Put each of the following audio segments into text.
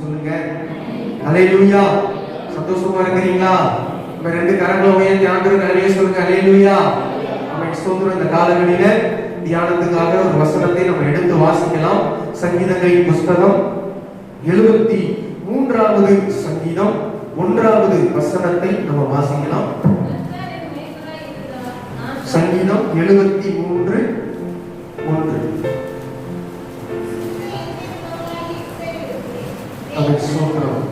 சொல்லுங்க. ஹல்லேலூயா. சந்தோஷமா இருக்கிறீங்களா? நம்ம ரெண்டு கரங்களை உயர்த்தி ஆண்டவருக்கு நன்றியை சொல்லுங்க. ஹல்லேலூயா. ஆமென். ஸ்தோத்திரம். இந்த காலங்களில தியானத்துக்காக ஒரு வசனத்தை நம்ம எடுத்து வாசிக்கலாம். சங்கீதங்களின் புஸ்தகம் 73வது சங்கீதம் 1வது வசனத்தை நம்ம வாசிக்கலாம். சங்கீதம் 73:1. ஆமென். ஸ்தோத்திரம்.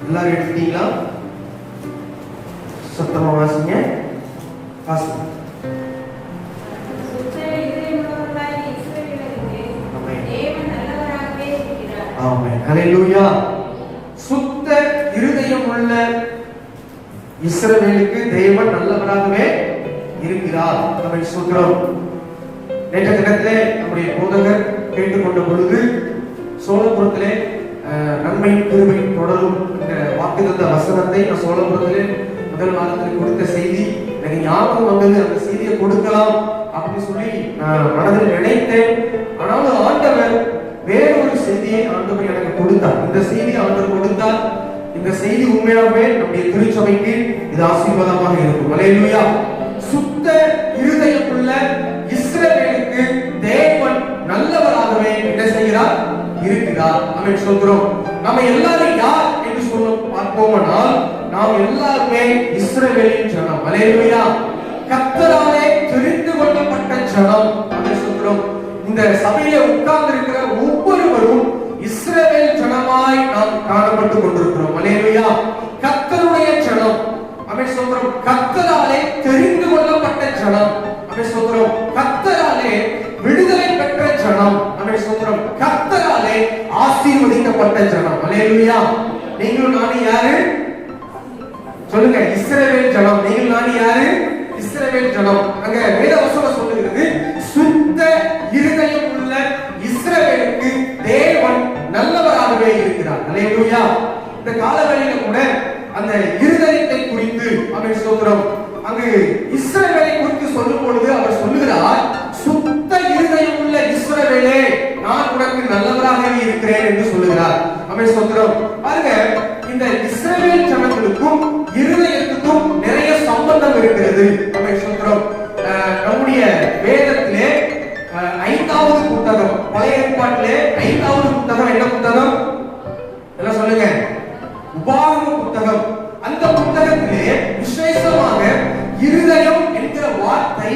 எல்லாரும் எடுத்தீங்களா? சத்தமா வாசிங்க. வாசிங்க. ஆமென். ஹல்லேலூயா. சுத்த இருதயம் உள்ள இஸ்ரவேலுக்கு தேவன் நல்லவராகவே இருக்கிறார். ஆமென். ஸ்தோத்திரம். நேற்று தினத்திலே நம்முடைய போதகர் கேட்டுக்கொண்ட பொழுது சோழபுரத்திலே நன்மை கிருபை தொடரும் என்ற வாக்குத்தத்த வசனத்தை நான் சோழபுரத்திலே முதல் வாரத்தில் கொடுத்த செய்தி எனக்கு ஞாபகம் வந்தது. அந்த செய்தியை கொடுக்கலாம் அப்படின்னு சொல்லி நான் மனதில் நினைத்தேன். ஆனாலும் ஆண்டவர் வேறொரு செய்தியை ஆண்டவர் எனக்கு கொடுத்தார். இந்த செய்தி ஆண்டவர் கொடுத்தார். இந்த செய்தி உண்மையாகவே நம்முடைய திருச்சபைக்கு இது ஆசீர்வாதமாக இருக்கும். ஹல்லேலூயா. சுத்த இருதயமுள்ள இஸ்ரவேலுக்கு தேவன் நல்லவராகவே என்ன செய்கிறார்? இருக்கிறார். ஆமென். ஸ்தோத்திரம். நம்ம எல்லாரும் யார் என்று சொல்ல பார்ப்போமானால் நாம் எல்லாருமே இஸ்ரவேலின் ஜனம். ஹல்லேலூயா. கர்த்தராலே தெரிந்து கொள்ளப்பட்ட ஜனம். ஆமென். ஸ்தோத்திரம். இந்த சபையில உட்கார்ந்து இருக்கிற ஒவ்வொருவரும் இஸ்ரவேல் ஜனமாய் நாம் காணப்பட்டு கொண்டிருக்கிறோம். ஹல்லேலூயா. கர்த்தருடைய ஜனம். ஆமென். ஸ்தோத்திரம். கர்த்தராலே தெரிந்து கொள்ளப்பட்ட ஜனம். ஆமென். ஸ்தோத்திரம். கர்த்தராலே விடுதலை பெற்ற ஜனம். ஆமென். ஸ்தோத்திரம். கர்த்தராலே ஆசீர்வதிக்கப்பட்ட ஜனம். ஹல்லேலூயா. நீங்களும் நானும் யாரு? சொல்லுங்க. இஸ்ரவேல் ஜனம். நீங்கள் நானும் யாரு? இஸ்ரவேல் ஜனம். அங்க வேதவசனம் சொல்லுகிறது, சுத்த இருதயம் உள்ள இஸ்ரவேலுக்கு தேவன் நல்லவராகவே இருக்கிறார். ஹல்லேலூயா. இந்த காலவெளியில கூட அந்த இருதயத்தை குறித்து ஆமென். ஸ்தோத்திரம். அங்கு இஸ்ரவேலை குறித்து சொல்லும் பொழுது அவர் சொல்லுகிறார், சுத்த இருதயம் உள்ள இஸ்ரவேலே நான் உனக்கு நல்லவராகவே இருக்கிறேன் என்று சொல்லுகிறார். ஆமென். ஸ்தோத்திரம். பாருங்க, இந்த இஸ்ரவேல் ஜனங்களுக்கும் இருதயத்துக்கும் நிறைய சம்பந்தம் இருக்கிறது. ஆமென். ஸ்தோத்திரம். நம்முடைய வேதத்திலே 5வது புத்தகம், பழைய ஏற்பாட்டிலே 5வது புத்தகம் என்ன புத்தகம்? எல்லாம் சொல்லுங்க. உபாகம புத்தகம். அந்த புத்தகத்திலே விசேஷமாக இருதயம் என்கிற வார்த்தை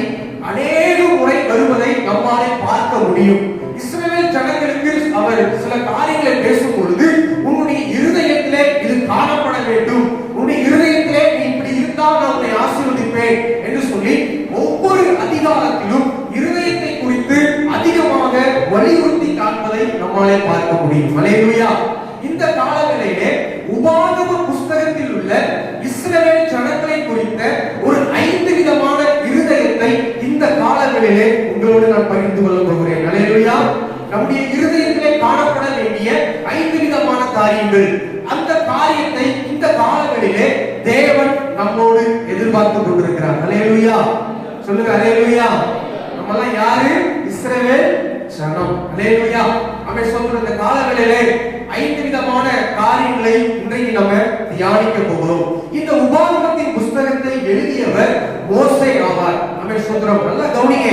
அநேக முறை வருவதை நம்மாலே பார்க்க முடியும். இஸ்ரவேல் ஜனங்களுக்கு அவர் சில காரியங்களை பேசும் பொழுது, உன்னுடைய இருதயத்திலே இது காணப்பட வேண்டும், உன்னுடைய இருதயத்திலே நீ இப்படி இருந்தால் நான் உன்னை ஆசீர்வதிப்பேன் என்று சொல்லி ஒவ்வொரு அதிகாரத்திலும் இருதயத்தை குறித்து அதிகமாக வலியுறுத்தி காண்பதை நம்மாலே பார்க்க முடியும். ஹல்லேலூயா. இந்த காலங்களிலே உபாகம புஸ்தகத்தில் உள்ள இஸ்ரவேல் ஜனங்களை குறித்த ஒரு 5 விதமான இருதயத்தை இந்த காலங்களிலே உங்களோடு நான் பகிர்ந்து கொள்ள போகிறேன். ஹல்லேலூயா. நம்முடைய இருதயத்திலே காணப்பட வேண்டிய 5 விதமான காரியங்கள். அந்த காரியத்தை இந்த காலங்களிலே தேவன் நம்மோடு எதிர்பார்த்து கொண்டிருக்கிறார். ஹல்லேலூயா. சொல்லுங்க. ஹல்லேலூயா. நம்மெல்லாம் யாரு? இஸ்ரவேல் ஜனம். ஹல்லேலூயா. ஆமென். சொல்ற இந்த காலங்களிலே 5 விதமான காரியங்களை இன்றைக்கு நம்ம தியானிக்க போகிறோம். இந்த உபாகமத்தின் புஸ்தகத்தை எழுதியவர் மோசே ஆவார். ஆமென். ஸ்தோத்திரம். நல்லா கவனிங்க.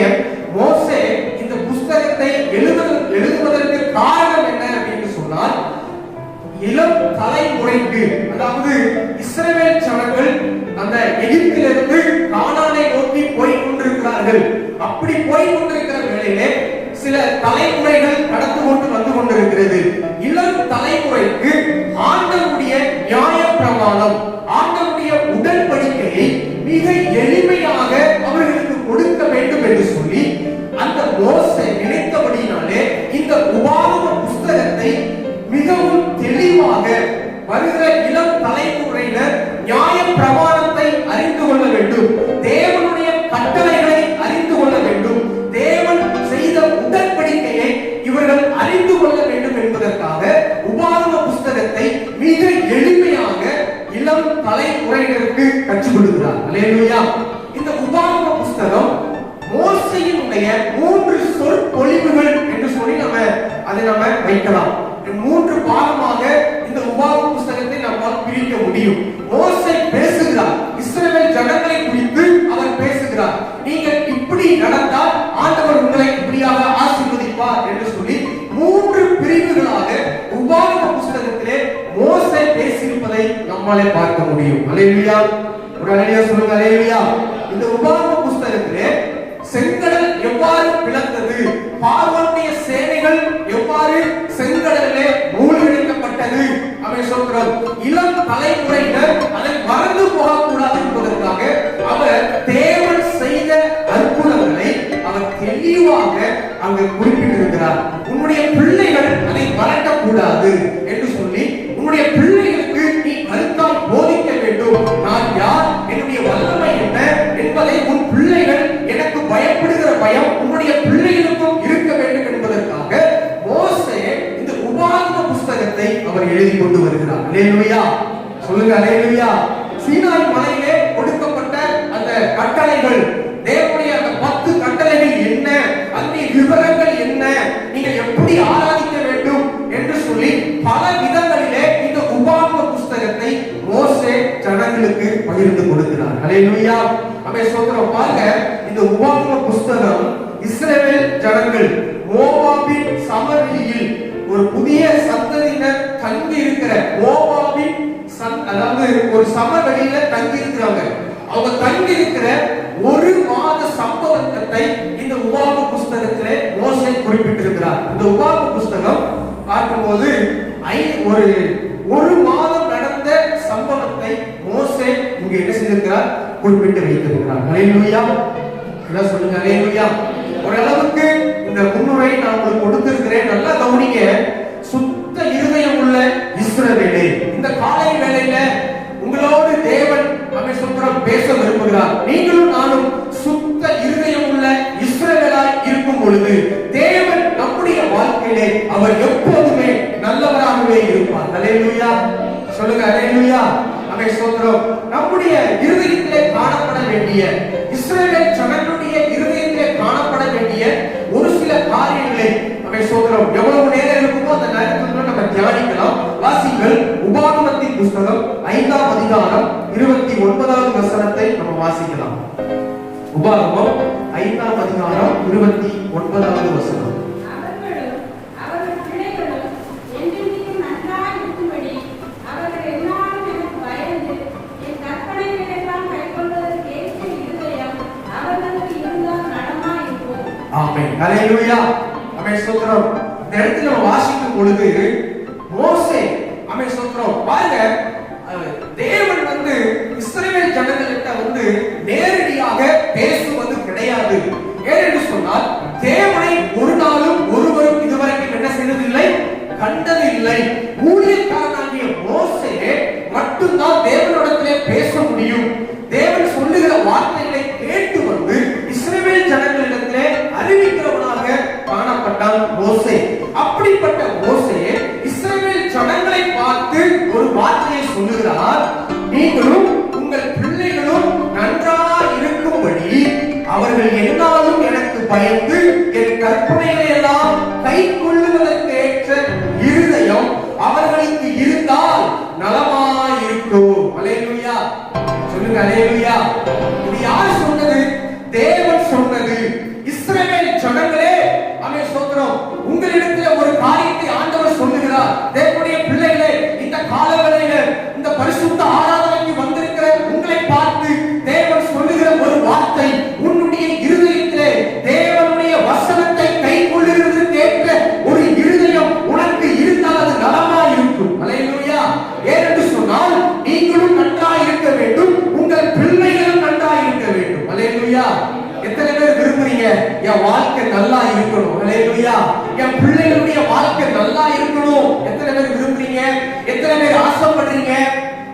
மோசே இந்த புஸ்தகத்தை எழுதுவதற்கு காரணம் என்ன அப்படின்னு சொன்னால், இளம் தலைமுறைக்கு, அதாவது இஸ்ரவேல் ஜனங்கள் அந்த எகிப்திலிருந்து கானானை நோக்கி போய் கொண்டிருக்கிறார்கள். அப்படி போய் கொண்டிருக்கிற வேளையிலே சில தலைமுறைகள் கடந்து கொண்டு வந்து கொண்டிருக்கிறது. இளம் தலைமுறைக்கு ஆண்டவருடைய நியாய பிரமாணம், ஆண்டவருடைய உடன்படிக்கையை மிக எளிமையாக அவர்களுக்கு கொடுக்க வேண்டும் என்று சொல்லி அந்த மோசே நினைத்தபடினாலே இந்த உபாகம புஸ்தகத்தை மிகவும் தெளிவாக வருகிற இளம் தலைமுறையினர் நியாய பிரமாணத்தை அறிந்து கொள்ள வேண்டும், தேவனுடைய கட்டளைகளை அறிந்து கொள்ள வேண்டும், தேவன் செய்த உடன்படிக்கையை இவர்கள் அறிந்து கொள்ள வேண்டும் என்பதற்காக உபாகம புஸ்தகத்தை மிக எளிமையாக இளம் தலைமுறையினருக்கு கற்றுக் கொடுக்கிறார். ஹல்லேலூயா. இந்த உபாகம புஸ்தகம் மோசேயினுடைய 3 சொற்பொழிவுகள் என்று சொல்லி அதை நம்ம வைக்கலாம். 3 பாகமாக இந்த நம்மாலே பார்க்க முடியும். அல்லேலூயா. ஒரு அல்லேலூயா சொல்லுங்க. அல்லேலூயா. இந்த உபாகம புத்தகத்திலே செங்கடல் எவ்வாறு பிளந்தது, பார்வோனுடைய சேனைகள் எவ்வாறு செங்கடலிலே மூழ்கடிக்கப்பட்டது, அவை சொல்கிறோம். இளம் தலைமுறையினர் அதை மறந்து போகக்கூடாது என்பதற்காக அவர் தேவன் செய்த அற்புதங்களை அவர் தெளிவாக அங்கு குறிப்பிட்டிருக்கிறார். உன்னுடைய பிள்ளைகள் அதை மறக்கக்கூடாது என்று சொல்லி, உன்னுடைய பிள்ளைகளுக்கு நீ கருத்தால் போதிக்க வேண்டும். நான் யார், என்னுடைய வல்லமை என்ன என்பதை உன் பிள்ளைகள், எனக்கு பயப்படுகிற பயம் உன்னுடைய பிள்ளைகளுக்கும் இருக்க வேண்டும் என்பதற்காக மோசே இந்த உபாகம புத்தகத்தை அவர் எழுதி கொண்டு வருகிறார். அல்லேலூயா சொல்லுங்க. அல்லேலூயா. சீனாய் மலையிலே கொடுக்கப்பட்ட அந்த கட்டளைகள், தேவனுடைய அந்த 10 கட்டளைகள் என்ன, அந்த விவரங்கள் என்ன, நீங்கள் எப்படி ஆராதிக்க வேண்டும் என்று சொல்லி பல விதங்களிலே இந்த உபாகம புத்தகத்தை மோசே ஜனங்களுக்கு பகிர்ந்து கொடுக்கிறார். அல்லேலூயா. அமே சொல்றோம் பாருங்க. இந்த உபாகம புத்தகம் இஸ்ரவேல் ஜனங்கள் மோவாபின் சமவெளியில் ஒரு புதிய சந்ததியினர் தங்கி இருக்கிற மோவாபின் அதாவது ஒரு சமவெளியில தங்கி இருக்கிறாங்க. அவங்க தங்கி இருக்கிற ஒரு மாத சம்பவத்தை இந்த உபாகம புத்தகத்திலே மோசே குறிப்பிட்டிருக்கிறார். இந்த உபாகம புத்தகம் பார்க்கும்போது ஒரு மாதம் நடந்த சம்பவத்தை மோசே இங்க என்ன செய்திருக்கிறார், குறிப்பிட்டு வைத்திருக்கிறார். அல்லேலூயா. எல்லாம் சொல்லுங்க. அல்லேலூயா. ஓரளவுக்கு இந்த முன்னுரை நான் உங்களுக்கு கொடுத்திருக்கிறேன். நல்லா கவனிங்க. சுத்த இருதயம் உள்ள இஸ்ரவேலே, இந்த காலை வேளையில உங்களோடு தேவன் பேச விரும்புகிறார். நீங்களும் நானும் சுத்த இருதயம் உள்ள இஸ்ரவேலாய் இருக்கும் பொழுது தேவன் நம்முடைய வாழ்க்கையிலே அவர் எப்போதுமே நல்லவராகவே இருப்பார். அல்லேலூயா சொல்லுங்க. அல்லேலூயா. அமே ஸ்தோத்திரம். நம்முடைய இருதயத்திலே காணப்பட வேண்டிய, இஸ்ரவேல் ஜனங்களுடைய இருதயத்திலே காணப்பட வேண்டிய ஒரு சில காரியங்களை அமே ஸ்தோத்திரம் எவ்வளவு நேரம் இருக்குமோ அந்த நேரத்துக்குள்ள நம்ம தியானிக்கலாம். வாசிங்கள். உபாகமத்தின் புத்தகம் 5ஆம் அதிகாரம் 29வது வசனத்தை நம்ம வாசிக்கலாம். உபாகமம் 5ஆம் அதிகாரம் 29வது வசனம். ஆமென். அல்லேலூயா. ஆமென். ஸ்தோத்திரம். இந்த இடத்துல வாசிக்கும் பொழுது மோசே ஆமென் ஸ்தோத்திரம் பாருங்க, தேவன் இஸ்ரவேல் ஜனங்களிட்ட நேரடியாக பேசுவது கிடையாது. ஏனென்று சொன்னால் தேவனை ஒரு நாளும் ஒருவரும் இதுவரைக்கும் என்ன செய்ததில்லை, கண்டதில்லை. ஊழியக்காரனாகிய மோசே மட்டும்தான் தேவனிடத்திலே பேச முடியும். தேவன் சொல்லுகிற வார்த்தைகளை கேட்டு இஸ்ரவேல் ஜனங்களிடத்திலே அறிவிக்கிறவனாக காணப்பட்டான் மோசே. அப்படிப்பட்ட மோசே இஸ்ரவேல் ஜனங்களை பார்த்து ஒரு வார்த்தையை சொல்லுகிறார். நீங்களும் உங்கள் பிள்ளைகளும் நன்றாய் இருக்கும்படி அவர்கள் என்னாலும் எனக்கு பயந்து என் கற்பனைகளை எல்லாம் கை கொள்ளுவதற்கு ஏற்ற இருதயம் அவர்களுக்கு இருந்தால் நலமாயிருக்கும். அல்லேலூயா சொல்லுங்க. அல்லேலூயா. இது யார் சொன்னது? தேவன் சொன்னது. இஸ்ரவேல் ஜனங்களே ஆமென் ஸ்தோத்திரம். உங்களிடத்தில் ஒரு காரியத்தை ஆண்டவர் சொல்லுகிறார். தேவனுடைய பிள்ளைகளே, இந்த காலவெளியிலே இந்த பரிசுத்த ஆராதனைக்கு வந்திருக்கிற உங்களை பார்த்து தேவன் சொல்லுகிற ஒரு வார்த்தை, உன்னுடைய இருதயத்திலே தேவனுடைய வசனத்தை கைக்கொள்ளுகிறதற்கு ஏற்ற ஒரு இருதயம் உனக்கு இருந்தால் அது நலமாய் இருக்கும். அல்லேலூயா. ஏனென்று சொன்னால் நீங்களும் நன்றாய் இருக்க வேண்டும், உங்கள் பிள்ளைகளும் நன்றாய் இருக்க வேண்டும். அல்லேலூயா. எத்தனை பேர் விரும்புறீங்க என் வாழ்க்கை நல்லா இருக்கணும்? அல்லேலூயா. என் பிள்ளைகளுடைய வாழ்க்கை நல்லா இருக்கணும். எத்தனை பேர் விரும்புறீங்க? எத்தனை பேர் ஆசைப்படுறீங்க?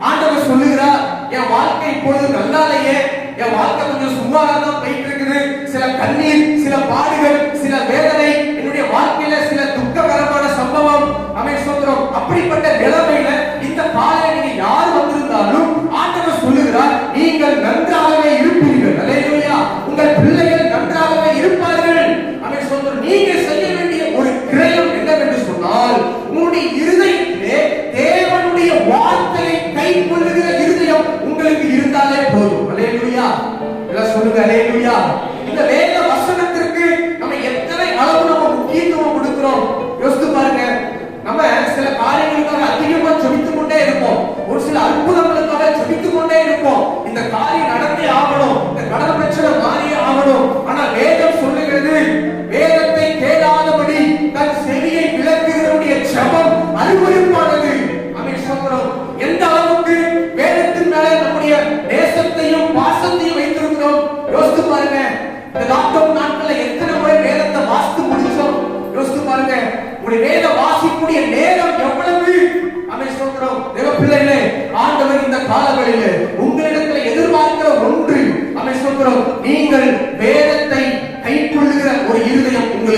ஆண்டவர் சொல்லுகிறார், என் வாழ்க்கை இப்பொழுது நல்லா இல்லையே, என் வாழ்க்கை கொஞ்சம் சுமாரா தான் போயிட்டு இருக்குது. சில கண்ணீர், சில பாடுகள், சில வேதனை, என்னுடைய வாழ்க்கையில சில துக்ககரமான சம்பவம். ஆமென் ஸ்தோத்திரம். அப்படிப்பட்ட நிலைமையில இந்த காலையில நீங்க யார் வந்திருந்தாலும் ஆண்டவர் சொல்லுகிறார், நீங்கள் நன்றாகவே இருப்பீர்கள். அல்லேலூயா. உங்கள் பிள்ளைகள் நன்றாகவே இருப்பார்கள். ஆமென் ஸ்தோத்திரம். நீங்க செய்ய வேண்டிய ஒரு கிரயம் என்னவென்று சொன்னால், உங்களுடைய இருதயத்திலே தேவனுடைய வார்த்தையை கைக்கொள்ளுகிற இருதயம் உங்களுக்கு இருந்தாலே போதும். அல்லேலூயா. எல்லாம் சொல்லுங்க. அல்லேலூயா. இந்த வேத வசனத்திற்கு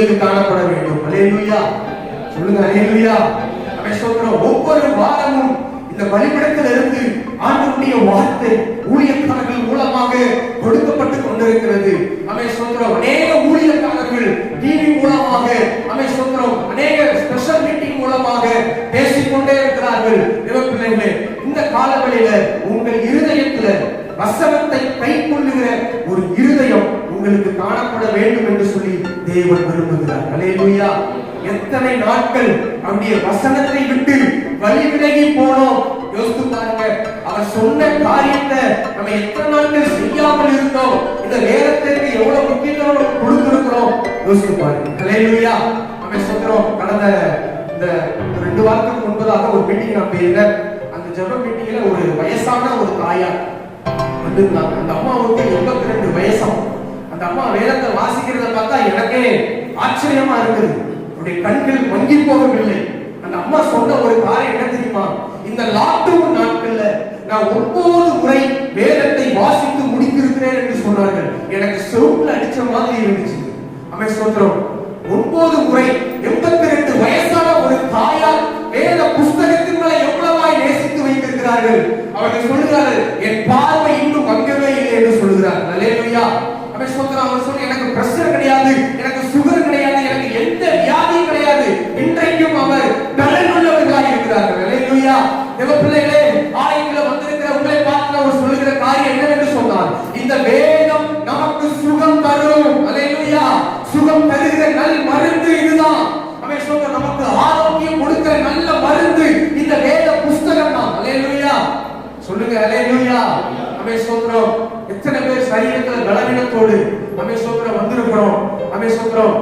உங்களுக்கு காணப்பட வேண்டும். அல்லேலூயா சொல்லுங்க, அல்லேலூயா. ஆமென் ஸ்தோத்திரம். ஒவ்வொரு வாரமும் இந்த பலிபீடத்தில் இருந்து ஆண்டவருடைய வார்த்தை ஊழியக்காரர்கள் மூலமாக கொடுக்கப்பட்டு கொண்டிருக்கிறது. ஆமென் ஸ்தோத்திரம். அநேக ஊழியக்காரர்கள் டிவி மூலமாக, ஆமென் ஸ்தோத்திரம், அநேக ஸ்பெஷல் மீட்டிங் மூலமாக பேசிக்கொண்டே இருக்கிறார்கள். பிள்ளைகளே, இந்த காலவெளியில உங்கள் இருதயத்துல வசனத்தை கைக்கொள்ளுகிற ஒரு இருதயம் உங்களுக்கு காணப்பட வேண்டும் என்று சொல்லி தேவன் விரும்புகிறார். அல்லேலூயா. எத்தனை நாட்கள் அவருடைய வசனத்தை விட்டு வழி விலகி போனோம். யோசித்து பாருங்க, அவர் சொன்ன காரியத்தை நம்ம எத்தனை நாட்கள் செய்யாமல் இருந்தோம். இந்த வேதத்திற்கு எவ்வளவு முக்கியத்துவம் கொடுத்திருக்கிறோம் யோசித்து பாருங்க. அல்லேலூயா. நம்ம சொல்றோம், கடந்த இந்த 2 வாரத்துக்கு முன்பதாக ஒரு மீட்டிங் நான் போயிருந்தேன். அந்த ஜெப மீட்டிங்ல ஒரு வயசான ஒரு தாயார் வந்திருந்தாங்க. அந்த அம்மாவுக்கு 82 வயசாம். அந்த அம்மா வேதத்தை வாசிக்கிறத பார்த்தா எனக்கே ஆச்சரியமா இருக்குது. அவருடைய கண்கள் மங்கி போகவில்லை. அந்த அம்மா சொன்ன ஒரு காரியம் என்ன தெரியுமா? இந்த லாக்டவுன் நாட்கள்ல நான் 9 முறை வேதத்தை வாசித்து முடித்திருக்கிறேன் என்று சொன்னார்கள். எனக்கு செவுட்ல அடிச்ச மாதிரி இருந்துச்சு. ஆமென் ஸ்தோத்திரம். 9 முறை 82 வயசான ஒரு தாயார் வேத புஸ்தகத்தின் மேல எவ்வளவாய் நேசித்து வைத்திருக்கிறார்கள். அவர்கள் சொல்கிறார்கள், என் பார்வை இன்னும் மங்கவே இல்லை என்று சொல்கிறார். அல்லேலூயா. ஆமென் ஸ்தோத்திரம். அவர் சொல்ல, எனக்கு பிரஷர் கிடையாது, எனக்கு சுகர் கிடையாது, எனக்கு எந்த வியாதியும் கிடையாது. இன்றைக்கும் அவர் பலனுள்ளவர்களாக இருக்கிறார்கள். அல்லேலூயா. தேவ பிள்ளைகளே, ஆலயத்தில் வந்திருக்கிற உங்களை பார்த்து அவர் சொல்லுகிற காரியம் என்னவென்று சொன்னார், இந்த வேதம் நமக்கு சுகம் தரும். அல்லேலூயா. சுகம் தருகிற நல் மருந்து இதுதான். ஆமென் ஸ்தோத்திரம். நமக்கு ஆரோக்கியம் கொடுக்கிற நல்ல மருந்து இந்த வேத புஸ்தகம் தான். அல்லேலூயா சொல்லுங்க, அல்லேலூயா. ஆமென் ஸ்தோத்திரம். எத்தனை பேர் சரீரத்துல பலவீனத்தோடு ஆமென் ஸ்தோத்திரம் வந்திருக்கிறோம். ஆமென் ஸ்தோத்திரம்.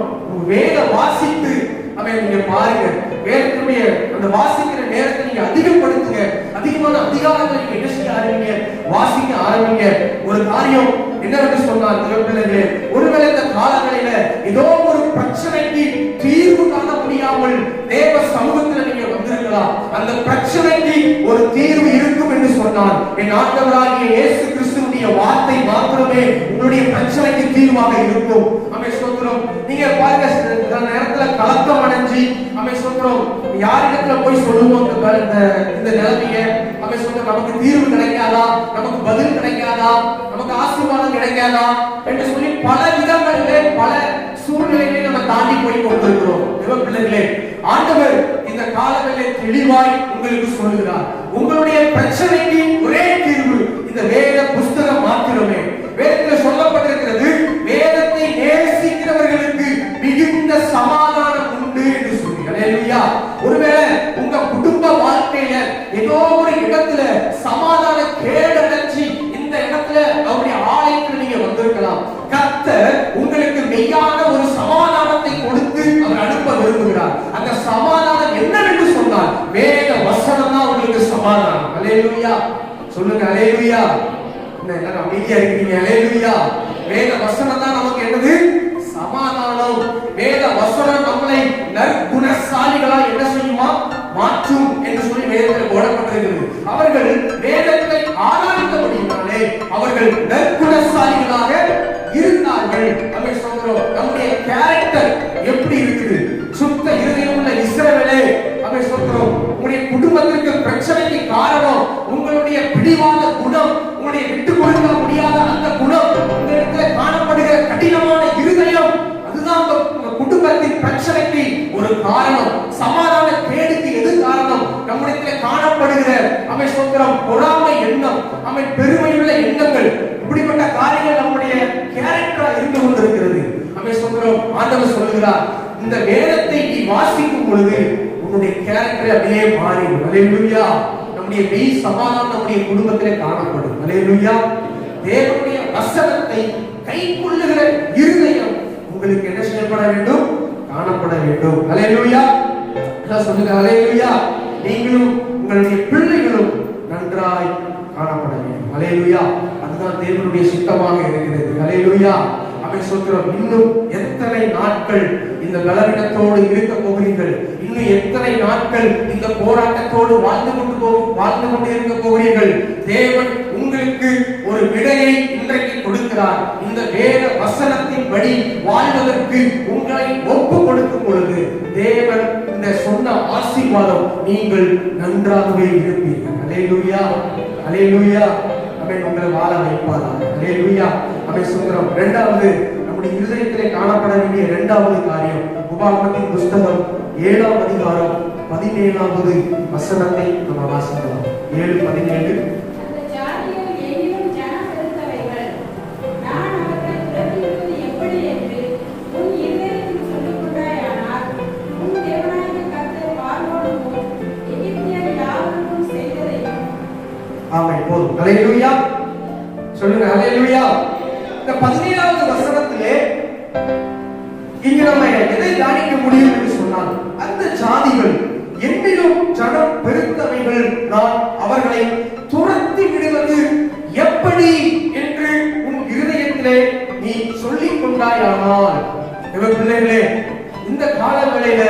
வேத வாசித்து ஆமென் நீங்க பாருங்க, வேதத்துடைய அந்த வாசிக்கிற நேரத்தை நீங்க அதிகப்படுத்துங்க. அதிகமான அதிகாரங்களை நீங்க என்ன செய்ய ஆரம்பிங்க, வாசிக்க ஆரம்பிங்க. ஒரு காரியம் என்னவென்று சொன்னார் பிள்ளைகளே, ஒருவேளை இந்த காலங்களில ஏதோ ஒரு பிரச்சனைக்கு தீர்வு காண முடியாமல் தேவ சமூகத்தில் நீங்க வந்திருக்கலாம். அந்த பிரச்சனைக்கு ஒரு தீர்வு இருக்கும் என்று சொன்னார். என் ஆண்டவராகிய இயேசு கிறிஸ்துவினுடைய வார்த்தை மாத்திரமே உங்களுடைய பிரச்சனைக்கு தீர்வாக இருக்கும். ஆமென் ஸ்தோத்திரம். நீங்க பாருங்க, இந்த நேரத்துல கலக்கம் அடைஞ்சு ஆமென் ஸ்தோத்திரம் யாரிடத்துல போய் சொல்லுவோம் இந்த நிலைமைய, ஆமென் ஸ்தோத்திரம், நமக்கு தீர்வு கிடைக்காதா, நமக்கு பதில் கிடைக்காதா, நமக்கு ஆசீர்வாதம் கிடைக்காதா என்று சொல்லி பல விதங்களிலே பல சூழ்நிலைகளை நம்ம தாண்டி போய் கொண்டிருக்கிறோம். தேவ பிள்ளைகளே, ஆண்டவர் இந்த காலங்களிலே தெளிவாய் உங்களுக்கு சொல்லுகிறார், உங்களுடைய பிரச்சனைக்கு ஒரே தீர்வு இந்த வேத புஸ்தகம் மாத்திரமே. வேதத்தில் சொல்லப்பட்டிருக்கிறது, வேதத்தை நேசிக்கிறவர்களுக்கு மிகுந்த சமாதானம் உண்டு என்று சொல்லி. அல்லேலூயா. ஒருவேளை உங்க குடும்ப வாழ்க்கையில ஏதோ ஒரு இடத்துல சமாதான கேடடைஞ்சி இந்த இடத்துல அவருடைய ஆலயத்தில் நீங்க வந்திருக்கலாம். கர்த்தர் உங்களுக்கு மெய்யான ஒரு சமாதானத்தை கொடுத்து அவர் அனுப்ப விரும்புகிறார். அந்த சமாதானம் என்னவென்று சொன்னார், வேத வசனம் தான் உங்களுக்கு சமாதானம். அல்லேலூயா சொல்லுங்க, அல்லேலூயா. எல்லாரும் அமைதியா இருக்கீங்க. அல்லேலூயா. வேத வசனம் தான் நமக்கு என்னது, சமாதானம். வேத வசனம் நம்மளை நற்குணசாலிகளா என்ன செய்யுமா, மாற்றும் என்று சொல்லி வேதத்தில் போடப்பட்டிருக்கிறது. அவர்கள் வேதத்தை ஆராய்ந்தபடியாலே அவர்கள் நற்குணசாலிகளாக இருந்தார்கள். ஆமென் ஸ்தோத்திரம். நம்முடைய கேரக்டர் எப்படி இருக்குது, சுத்த இருதயம் உள்ள இஸ்ரவேலே, ஆமென் ஸ்தோத்திரம், உங்களுடைய குடும்பத்திற்கு பிரச்சனைக்கு காரணம் உங்களுடைய பிடிவாத குணம், உங்களுடைய விட்டு கொடுக்க முடியாத அந்த குணம், உங்களிடத்தில் காணப்படுகிற கடினமான இருதயம், அதுதான் உங்க குடும்பத்தின் பிரச்சனைக்கு ஒரு காரணம். சமாதான கேடுக்கு எது காரணம், நம்மிடத்தில் காணப்படுகிற ஆமென் ஸ்தோத்திரம் பொறாமை எண்ணம், ஆமென் பெருமையுள்ள எண்ணங்கள், இப்படிப்பட்ட காரியங்கள் நம்முடைய கேரக்டரா இருந்து கொண்டிருக்கிறது. ஆமென் ஸ்தோத்திரம். ஆண்டவர் சொல்லுகிறார், இந்த வேதத்தை நீ வாசிக்கும் பொழுது உன்னுடைய கேரக்டர் அப்படியே மாறிடும். அல்லேலூயா. நம்முடைய மெய் சமாதானம் நம்முடைய குடும்பத்திலே காணப்படும். அல்லேலூயா. தேவனுடைய வசனத்தை கைக்கொள்ளுகிற இருதயம் உங்களுக்கு என்ன செய்யப்பட வேண்டும், காணப்பட வேண்டும். அல்லேலூயா. சொல்லுங்க, அல்லேலூயா. நீங்களும் உங்களுடைய பிள்ளைகளும் நன்றாய் காணப்பட வேண்டும். அல்லேலூயா. அதுதான் தேவனுடைய சித்தமாக இருக்கிறது. அல்லேலூயா. ஆமென் ஸ்தோத்திரம். இன்னும் எத்தனை நாட்கள் இந்த பலவீனத்தோடு இருக்க போகிறீர்கள், இன்னும் எத்தனை நாட்கள் இந்த போராட்டத்தோடு வாழ்ந்து கொண்டு இருக்க போகிறீர்கள். தேவன் உங்களுக்கு ஒரு விடையை இன்றைக்கு கொடுக்கிறார். இந்த வேத வசனத்தின்படி வாழ்வதற்கு உங்களை ஒப்பு கொடுக்கும் பொழுது தேவன் இந்த சொன்ன ஆசீர்வாதம் நீங்கள் நன்றாகவே இருப்பீர்கள். அல்லேலூயா, அல்லேலூயா. அவன் உங்களை வாழ வைப்பாராக. அல்லேலூயா. அவன் சொல்கிறோம். இரண்டாவது நம்முடைய இருதயத்திலே காணப்பட வேண்டிய இரண்டாவது காரியம், உபாகமத்தின் புஸ்தகம் 7ஆம் அதிகாரம் 17வது வசனத்தை நம்ம வாசிக்கலாம். 7:17. ஆமென். போதும். அல்லேலூயா சொல்லுங்க. அல்லேலூயா. இந்த 17வது வசனத்திலே இங்க நம்ம எதை தியானிக்க முடியும் என்று சொன்னால், அந்த ஜாதிகள் என்னிலும் ஜனம் பெருத்தவைகள், நான் அவர்களை துரத்தி விடுவது எப்படி என்று உன் இருதயத்திலே நீ சொல்லிக் கொண்டாயானால். பிள்ளைகளே, இந்த காலவேளையில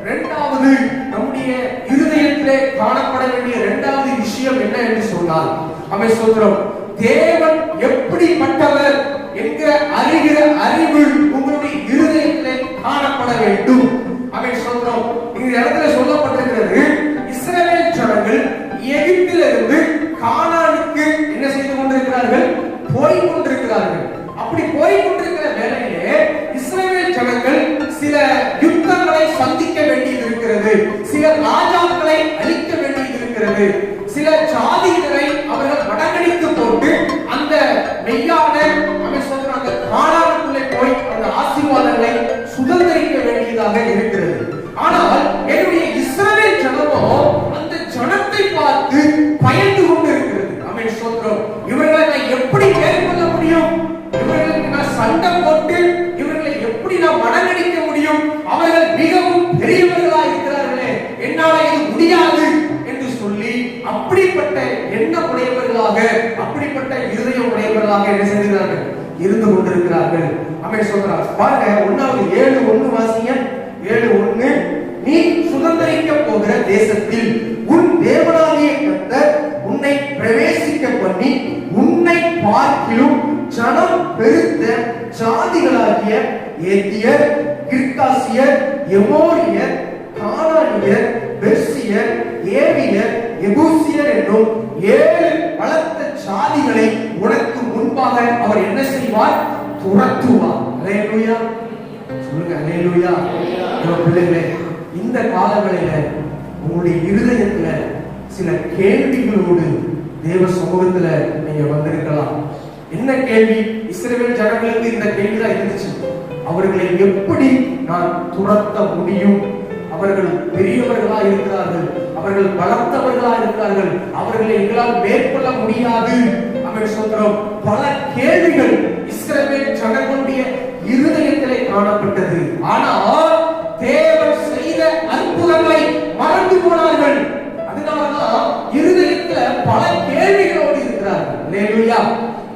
இரண்டாவது நம்முடைய இருதயத்திலே காணப்பட வேண்டிய இரண்டாவது விஷயம் என்ன என்று சொன்னால், அவன் சொல்றோம், தேவன் எப்படிப்பட்டவர் என்கிற அறிகிற அறிவு உங்களுடைய இருதயத்திலே காணப்பட வேண்டும். அவன் சொல்றோம். இந்த இடத்துல சொல்லப்பட்டிருக்கிறது, இஸ்ரவேல் ஜனங்கள் எகிப்திலிருந்து கானானுக்கு என்ன செய்து கொண்டிருக்கிறார்கள்? போய் கொண்டிருக்கிறார்கள். அப்படி போய் கொண்டிருக்கிற வேளையிலே இஸ்ரவேல் ஜனங்கள் சில யுத்தங்களை சந்திக்க வேண்டியது இருக்கிறது, சில ராஜாக்களை அழிக்க வேண்டியது இருக்கிறது, சில ஜாதியினரை அவர்கள் மடங்கடித்து போட்டு அந்த மெய்யான அவன் சொல்ற அந்த கானானுக்குள்ளே போய் அந்த ஆசீர்வாதங்களை சுதந்திரிக்க வேண்டியதாக இருக்கிறது. ஆனால் என்னுடைய இஸ்ரவேல் ஜனமோ அந்த ஜனத்தை பார்த்து பயந்து கொண்டு இருக்கிறது. அவன் சொல்றோம், இவர்களை நான் எப்படி மேற்கொள்ள முடியும்? இவர்களுக்கு நான் சண்டை போட்டு இவர்களை எப்படி நான் மடங்கடிக்க முடியும்? அவர்கள் மிகவும் பெரியவர்களா இருக்கிறார்களே, என்னால இது முடியாது என்று சொல்லி அப்படிப்பட்ட எண்ணம் உடையவர்களாக, அப்படிப்பட்ட இருதயம் உடையவர்களாக என்ன செய்கிறார்கள்? இருந்து கொண்டிருக்கிறார்கள். அவன் சொல்றார் பாருங்க, 7:1 வாசிங்க. 7:1. நீ சுதந்திரிக்க போகிற தேசத்தில் உன் தேவனாகிய கர்த்தர் உன்னை பிரவேசிக்க பண்ணி உன்னை பார்க்கிலும் ஜனம் பெருத்த ஜாதிகளாகிய ஏத்தியர், கிர்காசியர், எமோரியர், கானானியர், பெர்சியர், ஏவியர், எபூசியர் என்னும் 7 பலத்த ஜாதிகளை உனக்கு முன்பாக அவர் என்ன செய்வார்? துரத்துவார். அல்லேலூயா சொல்லுங்க. அல்லேலூயா. பிள்ளைகளே, இந்த காலங்களில உங்களுடைய இருதயத்துல சில கேள்விகளோடு தேவ சமூகத்துல நீங்க வந்திருக்கலாம். என்ன கேள்வி? இஸ்ரவேல் ஜனங்களுக்கு இந்த கேள்விதான் இருந்துச்சு. அவர்களை எப்படி நான் துரத்த முடியும்? அவர்கள் பெரியவர்களா இருக்கிறார்கள், அவர்கள் பலத்தவர்களா இருக்கிறார்கள், அவர்களை எங்களால் மேற்கொள்ள முடியாது. அவன் சொல்றோம், பல கேள்விகள் இஸ்ரவேல் ஜனங்களுடைய இருதயத்திலே காணப்பட்டது. ஆனால் தேவன் செய்த அற்புதங்களை மறந்து போனார்கள். அதனாலதான் இருதயத்துல பல கேள்விகளோடு இருக்கிறார்கள். அல்லேலூயா.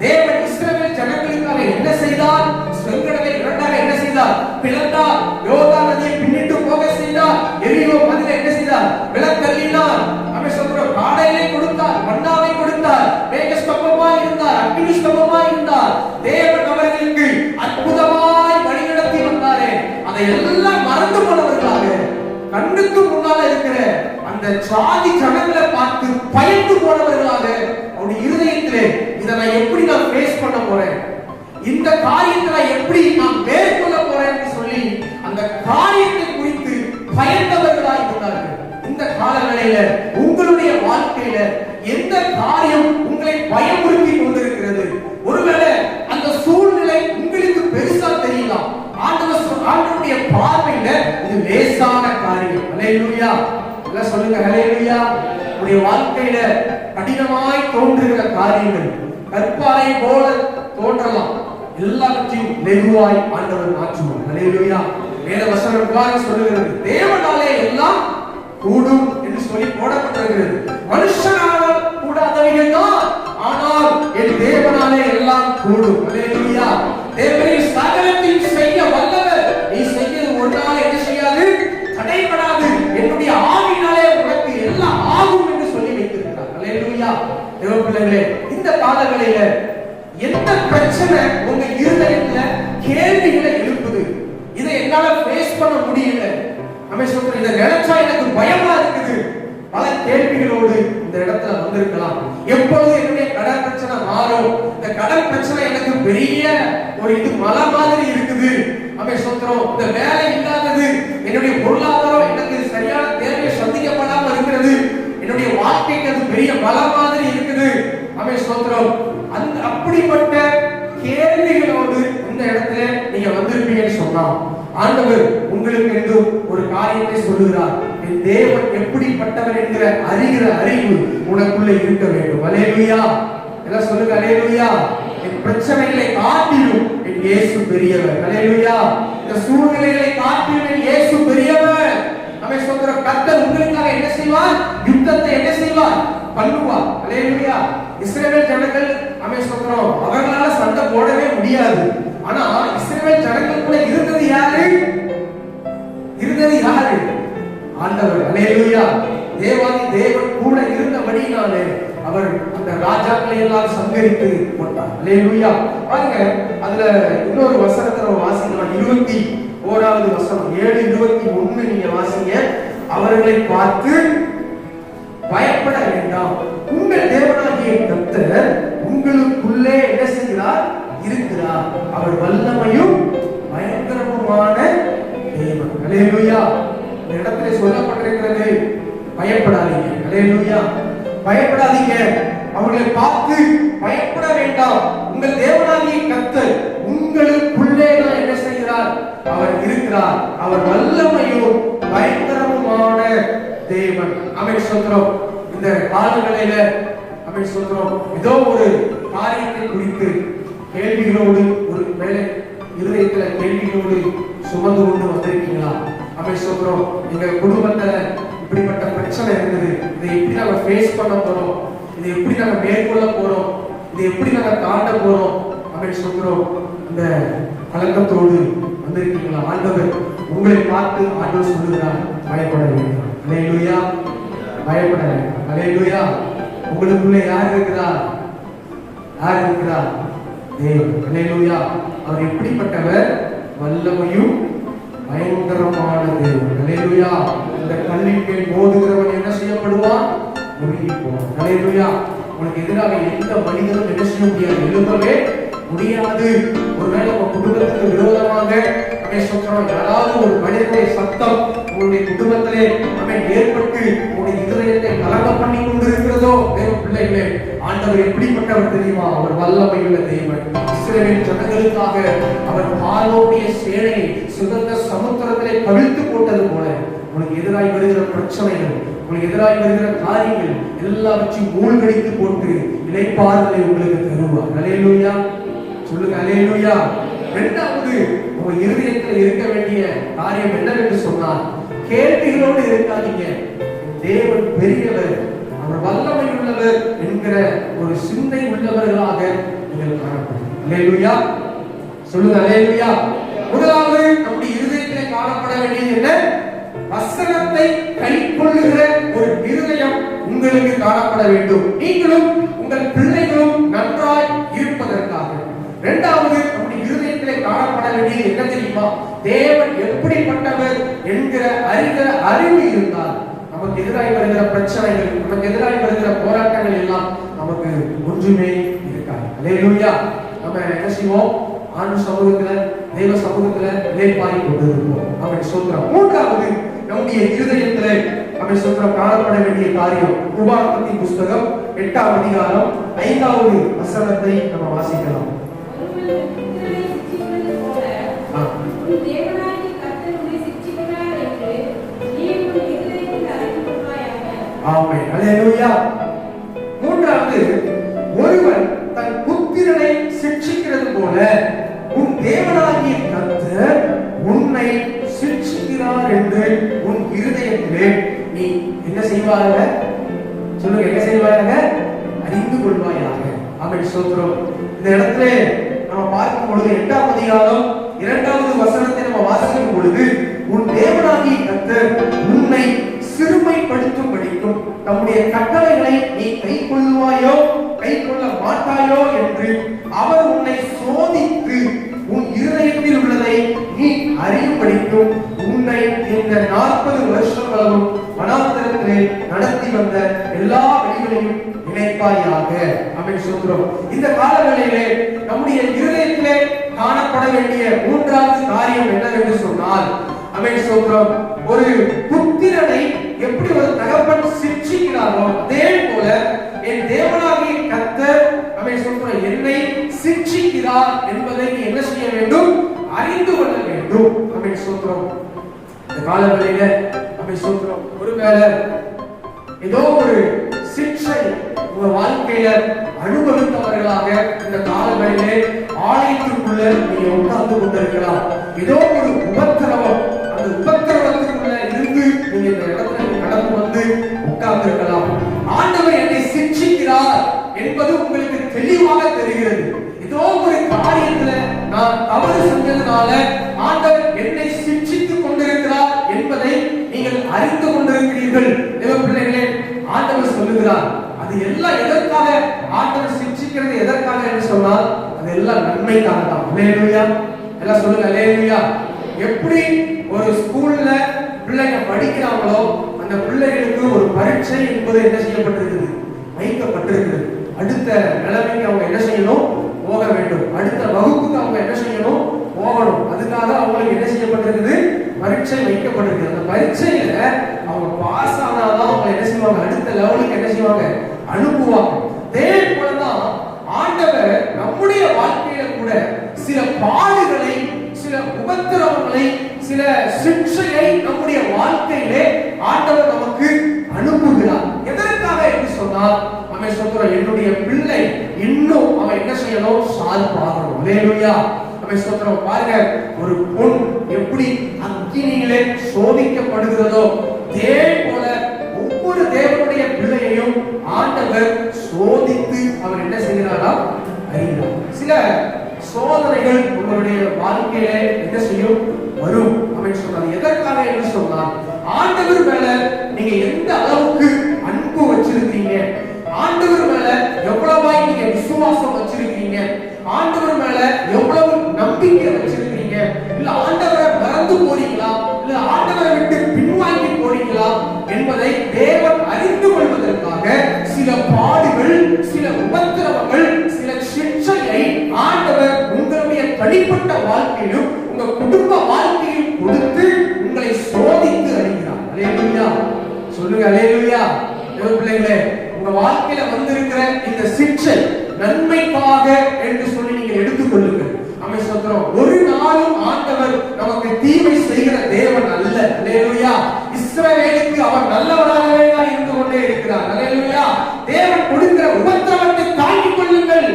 தேவன் இஸ்ரவேல் ஜனங்களுக்காக என்ன செய்தார்? செங்கடலை இரண்டாக என்ன செய்தார்? பிளந்தார். யோர்தான் நதியை பின்னிட்டு போக செய்தார். எரிகோ மதிலை என்ன செய்தார்? விலக்கல்லினார். அவன் சொல்ற காடையை கொடுத்தார், மன்னாவை கொடுத்தார், மேக ஸ்தம்பமாய் இருந்தார், அக்கினி ஸ்தம்பமாய் இருந்தார். தேவன் அவர்களுக்கு அற்புதமாய் வழிநடத்தி வந்தாரே, அதை எல்லாம் மறந்து போனவர்களாக கண்ணுக்கு முன்னால இருக்கிற அந்த ஜாதி ஜனங்களை பார்த்து பயந்து போனவர்களாக அவருடைய இருதயத்திலே இதை நான் எப்படி நான் ஃபேஸ் பண்ண போறேன், இந்த காரியத்தை எப்படி நான் மேற்கொள்ள போறேன்னு சொல்லி அந்த காரியத்தை குறித்து பயந்தவர்களாய் இருந்தார்கள். இந்த காலங்களில உங்களுடைய வாழ்க்கையில எந்த காரியம் உங்களை பயமுறுத்தி கொண்டிருக்கிறது? ஒருவேளை அந்த சூழ்நிலை உங்களுக்கு பெருசா தெரியலாம். ஆண்டவருடைய பார்வையில இது லேசான காரியம். அல்லேலூயா. எல்லாம் சொல்லுங்க. அல்லேலூயா. உங்களுடைய வாழ்க்கையில கடினமாய் தோன்றுகிற காரியங்கள் கற்பாறை போல தோன்றலாம். எல்லாவற்றையும் லெகுவாய் ஆண்டவர் மாற்றுவார். அல்லேலூயா. வேத வசனம் சொல்லுகிறது, தேவனாலே எல்லாம் கூடும் என்று சொல்லி போடப்பட்டிருக்கிறது. மனுஷனால் கூடாதவைகள் தான், ஆனால் என் தேவனாலே எல்லாம் கூடும். அல்லேலூயா. தேவனை சகலத்தையும் செய்ய வல்லவர். நீ செய்யது ஒன்றால என்ன செய்யாது? தடைபடாது. என்னுடைய ஆவியினாலே உனக்கு எல்லாம் ஆகும் என்று சொல்லி வைத்திருக்கிறார். அல்லேலூயா. தேவ பிள்ளைகளே, இந்த என்னால ஃபேஸ் பண்ண முடியல. நம்ம சொல்றோம் இதை நினைச்சா எனக்கு பயமா இருக்குது. பல கேள்விகளோடு இந்த இடத்துல வந்திருக்கலாம். எப்பொழுது என்னுடைய கடன் பிரச்சனை மாறும்? இந்த கடன் பிரச்சனை எனக்கு பெரிய ஒரு இது மலை மாதிரி இருக்குது. நம்ம சொல்றோம் இந்த வேலை இல்லாதது, என்னுடைய பொருளாதாரம் எனக்கு சரியான தேவையை சந்திக்கப்படாம இருக்கிறது, என்னுடைய வாழ்க்கைக்கு அது பெரிய மலை மாதிரி இருக்குது. நம்ம சொல்றோம் அந்த அப்படிப்பட்ட கேள்விகளோடு இந்த இடத்துல நீங்க வந்திருப்பீங்கன்னு சொன்னா ஆண்டவர் உங்களுக்கு என்று ஒரு காரியத்தை சொல்லுகிறார். என் தேவன் எப்படிப்பட்டவர் என்கிற அறிகிற அறிவு உனக்குள்ள இருக்க வேண்டும். அல்லேலூயா. எல்லாம் சொல்லுங்க அல்லேலூயா. என் பிரச்சனைகளை காட்டிலும் என் இயேசு பெரியவர். அல்லேலூயா. இந்த சூழ்நிலைகளை காட்டிலும் என் இயேசு பெரியவர். நம்ம சொல்ற கர்த்தர் உங்களுக்காக என்ன செய்வார்? யுத்தத்தை என்ன செய்வார்? பண்ணுவார். அல்லேலூயா. இஸ்ரவேல் ஜனங்கள் நம்ம சொல்றோம் அவர்களால சண்டை போடவே முடியாது. ஆனா இஸ்ரவேல் ஜனங்களுக்குள்ள இருந்தது யாரு? ஆண்டவர். அல்லேலூயா. தேவாதி தேவன் கூட இருந்தபடியினாலே அவர் அந்த ராஜாக்களை எல்லாம் சங்கரித்து போட்டார். அல்லேலூயா. பாருங்க அதுல இன்னொரு வசனத்தை வாசிக்கலாம். 21வது வசனம் 7:21 நீங்க வாசிங்க. அவர்களை பார்த்து பயப்பட வேண்டாம், உங்கள் தேவனாகிய கர்த்தர் உங்களுக்குள்ளே என்ன செய்கிறார்? இருக்கிறார். அவர் வல்லமையும் பயங்கரமுமான தேவன். அல்லேலூயா. இந்த இடத்துல சொல்லப்பட்டிருக்கிறது பயப்படாதீங்க. அல்லேலூயா. பயப்படாதீங்க. அவர்களை பார்த்து பயப்பட வேண்டாம், உங்கள் தேவனாகிய கர்த்தர் உங்களுக்குள்ளே என்ன செய்கிறார்? அவர் இருக்கிறார். அவர் வல்லமையும் பயங்கரமுமான தேவன். ஆமென் சொல்றோம். இந்த காலங்களில ஆமென் சொல்றோம் ஏதோ ஒரு காரியத்தை குறித்து கேள்விகளோடு ஒரு வேலை இருதயத்துல கேள்விகளோடு சுமந்து கொண்டு வந்திருக்கீங்களா? ஆமென் சொல்றோம். எங்க குடும்பத்துல இப்படிப்பட்ட பிரச்சனை இருக்குது, இதை எப்படி நாங்க ஃபேஸ் பண்ண போறோம், இதை எப்படி நாங்க மேற்கொள்ள போறோம், இதை எப்படி நாங்க தாண்ட போறோம் ஆமென் சொல்றோம். இந்த கலக்கத்தோடு வந்திருக்கீங்களா? ஆண்டவர் உங்களை பார்த்து ஆண்டவர் சொல்லுகிறார் பயப்பட வேண்டாம். அல்லேலூயா. பயப்பட வேண்டாம். அல்லேலூயா. உங்களுக்குள்ள யார் இருக்கிறார்? யார் இருக்கிறார்? தேவன். அல்லேலூயா. அவர் எப்படிப்பட்டவர்? வல்லமையும் பயங்கரமான தேவன். அல்லேலூயா. இந்த கல்லின் மேல் மோதுகிறவன் என்ன செய்யப்படுவான்? முழுகி போவான். அல்லேலூயா. உங்களுக்கு எதிராக எந்த மனிதனும் என்ன செய்ய முடியாது, எழுப்பவே முடியாது. ஒருவேளை உங்க குடும்பத்துக்கு விரோதமாக யாராவது ஒரு மனிதனுடைய சத்தம் உங்களுடைய குடும்பத்திலே ஏற்பட்டு உங்களுடைய இதயத்தை கலங்க பண்ணி கொண்டிருக்கிறதோ, தேவ பிள்ளைகளே, ஆண்டவர் எப்படிப்பட்டவர் தெரியுமா? அவர் வல்லமையுள்ள தேவன். இஸ்ரவேல் ஜனங்களுக்காக அவர் பார்வோனுடைய சேனையை சுதந்திர சமுத்திரத்திலே கவிழ்த்து போட்டது போல உங்களுக்கு எதிராய் வருகிற பிரச்சனைகள், உங்களுக்கு எதிராய் வருகிற காரியங்கள் எல்லாவற்றையும் மூழ்கடித்து போட்டு இளைப்பாறுதலை உங்களுக்கு தருவார். அல்லேலூயா. சொல்லுங்க அல்லேலூயா. இரண்டாவது உங்க இருதயத்தில் இருக்க வேண்டிய காரியம் என்னவென்று சொன்னால், கேள்விகளோடு இருக்காதீங்க. தேவன் பெரியவர், அவர் வல்லமை உள்ளவர் என்கிற ஒரு சிந்தை உள்ளவர்களாக நீங்கள் காணப்படும். அல்லேலூயா. சொல்லுங்க அல்லேலூயா. முதலாவது நம்முடைய இருதயத்திலே காணப்பட வேண்டியது என்ன? வசனத்தை கைக்கொள்ளுகிற ஒரு இருதயம் உங்களுக்கு காணப்பட வேண்டும். நீங்களும் உங்கள் பிள்ளைகளும் நன்றாய் இருப்பதற்காக. இரண்டாவது நம்முடைய இருதயத்திலே காணப்பட வேண்டியது என்ன தெரியுமா? தேவன் எப்படிப்பட்டவர் என்கிற அறிகிற அறிவு இருந்தால் நமக்கு எதிராய் வருகிற பிரச்சனைகள், நமக்கு எதிராய் வருகிற போராட்டங்கள் எல்லாம் நமக்கு ஒன்றுமே இருக்காது. அல்லேலூயா. நம்ம என்ன செய்வோம்? ஆண்டு சமூகத்துல, தெய்வ சமூகத்துல இளைப்பாறி கொண்டிருப்போம். அவன் சொல்றான். மூன்றாவது நம்முடைய இருதயத்துல அவன் சொல்ற காணப்பட வேண்டிய காரியம், உபாகமத்தின் புஸ்தகம் 8ஆம் அதிகாரம் 5வது வசனத்தை நம்ம வாசிக்கலாம். ஆமென். அல்லேலூயா. மூன்றாவது, ஒருவன் தன் புத்திரனை சிட்சிக்கிறது போல உன் தேவனாகிய கர்த்தர் உன்னை சிட்சிக்கிறார் என்று உன் இருதயத்திலே நீ என்ன செய்வாயாக? சொல்லுங்க, என்ன செய்வாயாக? அறிந்து கொள்வாயாக. ஆமென். ஸ்தோத்திரம். இந்த இடத்துல நம்ம பார்க்கும் பொழுது 8ஆம் அதிகாரம் 2வது வசனத்தை நம்ம வாசிக்கும் பொழுது, உன் தேவனாகிய கர்த்தர் உன்னை சிறுமைப்படுத்தும்படிக்கும் தம்முடைய கட்டளைகளை நீ கைக்கொள்வாயோ கைக்கொள்ள மாட்டாயோ என்று அவர் உன்னை சோதித்து உன் இருதயத்தில் உள்ளதை நீ அறியும்படிக்கும் வரைக்கும் உன்னை இந்த 40 வருஷங்களும் வனாந்தரத்திலே நடத்தி வந்த எல்லா வழிகளையும் நினைப்பாயாக. ஆமென் சொல்கிறோம். இந்த காலங்களிலே நம்முடைய இருதயத்திலே காணப்பட வேண்டிய மூன்றாவது காரியம் என்னவென்று சொன்னால், ஆமென் சொல்கிறோம், ஒரு புத்திரனை எப்படி ஒரு தகப்பன் சிட்சிக்கிறாரோ அதே போல என் தேவனாகிய கர்த்தர் ஆமென் சொல்கிறோம் என்னை சிட்சிக்கிறார் என்பதை நீ என்ன செய்ய வேண்டும்? அறிந்து கொள்ள வேண்டும். ஆமென் சொல்கிறோம். இந்த காலங்களில ஆமென் சொல்கிறோம், ஒருவேளை ஏதோ ஒரு சிட்சை உங்க வாழ்க்கையில அனுபவித்தவர்களாக இந்த காலங்களிலே ஆலயத்திற்குள்ள நீங்க உட்கார்ந்து கொண்டிருக்கலாம். ஏதோ ஒரு உபத்திரவம், அந்த உபத்திரவத்துக்குள்ள இருந்து நீங்க இந்த இடத்துல கடந்து வந்து உட்கார்ந்து இருக்கலாம். ஆண்டவர் என்னை சிட்சிக்கிறார் என்பது உங்களுக்கு தெளிவாக தெரிகிறது. ஏதோ ஒரு காரியத்துல நான் தவறு செஞ்சதுனால ஆண்டவர் என்னை சிட்சித்துக் கொண்டிருக்கிறார் என்பதை நீங்கள் அறிந்து கொண்டிருக்கிறீர்கள். தேவ பிள்ளைகளே, ஆண்டவர் சொல்லுகிறார், அது எல்லாம் எதற்காக ஆண்டவர் சிட்சிக்கிறது எதற்காக என்று சொன்னால் அது எல்லாம் நன்மைக்காக தான். அல்லேலூயா. எல்லாம் சொல்லுங்க அல்லேலூயா. எப்படி ஒரு ஸ்கூல்ல பிள்ளைங்க படிக்கிறாங்களோ அந்த பிள்ளைகளுக்கு ஒரு பரீட்சை என்பது என்ன செய்யப்பட்டிருக்குது? வைக்கப்பட்டிருக்கிறது. அடுத்த நிலைமைக்கு அவங்க என்ன செய்யணும்? போக வேண்டும். அடுத்த வகுப்புக்கு அவங்க என்ன செய்யணும்? போகணும். அதுக்காக அவங்களுக்கு என்ன செய்யப்பட்டிருக்குது? பரீட்சை வைக்கப்பட்டிருக்கு. அந்த பரீட்சையில அவங்க பாஸ் ஆனாதான் அவங்க என்ன செய்வாங்க? அடுத்த லெவலுக்கு என்ன செய்வாங்க? அனுப்புவாங்க. அதே போலதான் ஆண்டவர் நம்முடைய வாழ்க்கையில கூட சில பாடுகளை, சில உபத்திரவங்களை, சில சிக்ஷையை நம்முடைய வாழ்க்கையிலே ஆண்டவர் நமக்கு அனுப்புகிறார். எதற்காக என்று சொன்னால், அவன் சொல்றான், என்னுடைய பிள்ளை இன்னும் அவன் என்ன செய்யணும்? ஷார்ப்பாகணும். அல்லேலூயா. அவன் சொல்றான், பாருங்க, ஒரு பொன் எப்படி அக்கினியிலே சோதிக்கப்படுகிறதோ அதே போல ஒவ்வொரு தேவனுடைய பிள்ளையையும் ஆண்டவர் சோதித்து அவர் என்ன செய்கிறாரா? அறிகிறார். சில சோதனைகள் உங்களுடைய வாழ்க்கையிலே என்ன செய்யும்? வரும். அவன் சொன்னார், எதற்காக என்று சொன்னார், ஆண்டவர் மேல நீங்க எந்த அளவுக்கு அன்பு வச்சிருக்கீங்க, ஆண்டவர் மேல எவ்வளவாய் நீங்க விசுவாசம் வச்சிருக்கீங்க, ஆண்டவர் மேல எவ்வளவு நம்பிக்கை வச்சிருக்கீங்க, இல்ல ஆண்டவரை மறந்து போறீங்களா, இல்ல ஆண்டவரை விட்டு பின்வாங்கி போறீங்களா என்பதை தேவன் அறிந்து கொள்வதற்காக சில பாடுகள், சில உபத்திரவங்கள், சில சிக்ஷையை ஆண்டவர் உங்களுடைய தனிப்பட்ட வாழ்க்கையிலும் உங்க குடும்ப வாழ்க்கையில் கொடுத்து உங்களை சோதித்து அறிகிறார். அல்லேலூயா. சொல்லுங்க அல்லேலூயா. தேவ பிள்ளைகளே, உங்க வாழ்க்கையில வந்திருக்கிற இந்த சிக்ஷை நன்மைக்காக என்று சொல்லி நீங்க எடுத்துக்கொள்ளுங்கள். ஆமென் சொல்றோம். ஒரு நாளும் ஆண்டவர் நமக்கு தீமை செய்கிற தேவன் அல்ல. அல்லேலூயா. இஸ்ரவேலுக்கு அவர் நல்லவராகவே தான் இருந்து கொண்டே இருக்கிறார். அல்லேலூயா. தேவன் கொடுக்கிற உபத்திரவத்தை தாங்கிக் கொள்ளுங்கள்.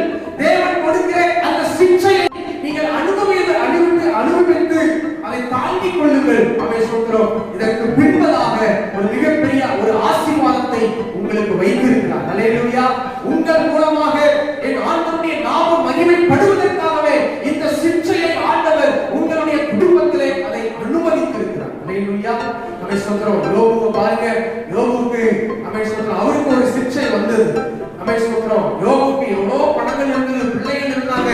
தேவன் கொடுக்கிற அந்த சிக்ஷையை நீங்கள் அனுபவித்து அதை தாங்கிக் கொள்ளுங்கள். ஆமென் சொல்றோம். இதற்கு பின்பதாக ஒரு மிகப்பெரிய ஒரு ஆசீர்வாதத்தை உங்களுக்கு வைத்திருக்கிறார். அல்லேலூயா. உங்கள் மூலமாக என் ஆண்டவருடைய நாமம் மகிமைப்படுவதற்காகவே இந்த சிக்ஷையை ஆண்டவர் உங்களுடைய குடும்பத்திலே அதை அனுமதித்திருக்கிறார். அல்லேலூயா. ஆமென் சொல்றோம். யோபுவை பாருங்க. யோபுவுக்கு ஆமென் சொல்றோம், அவருக்கு ஒரு சிக்ஷை வந்தது. ஆமென் சொல்றோம். யோபுவுக்கு எவ்வளவு பணங்கள் இருந்தது, பிள்ளைகள் இருந்தாங்க.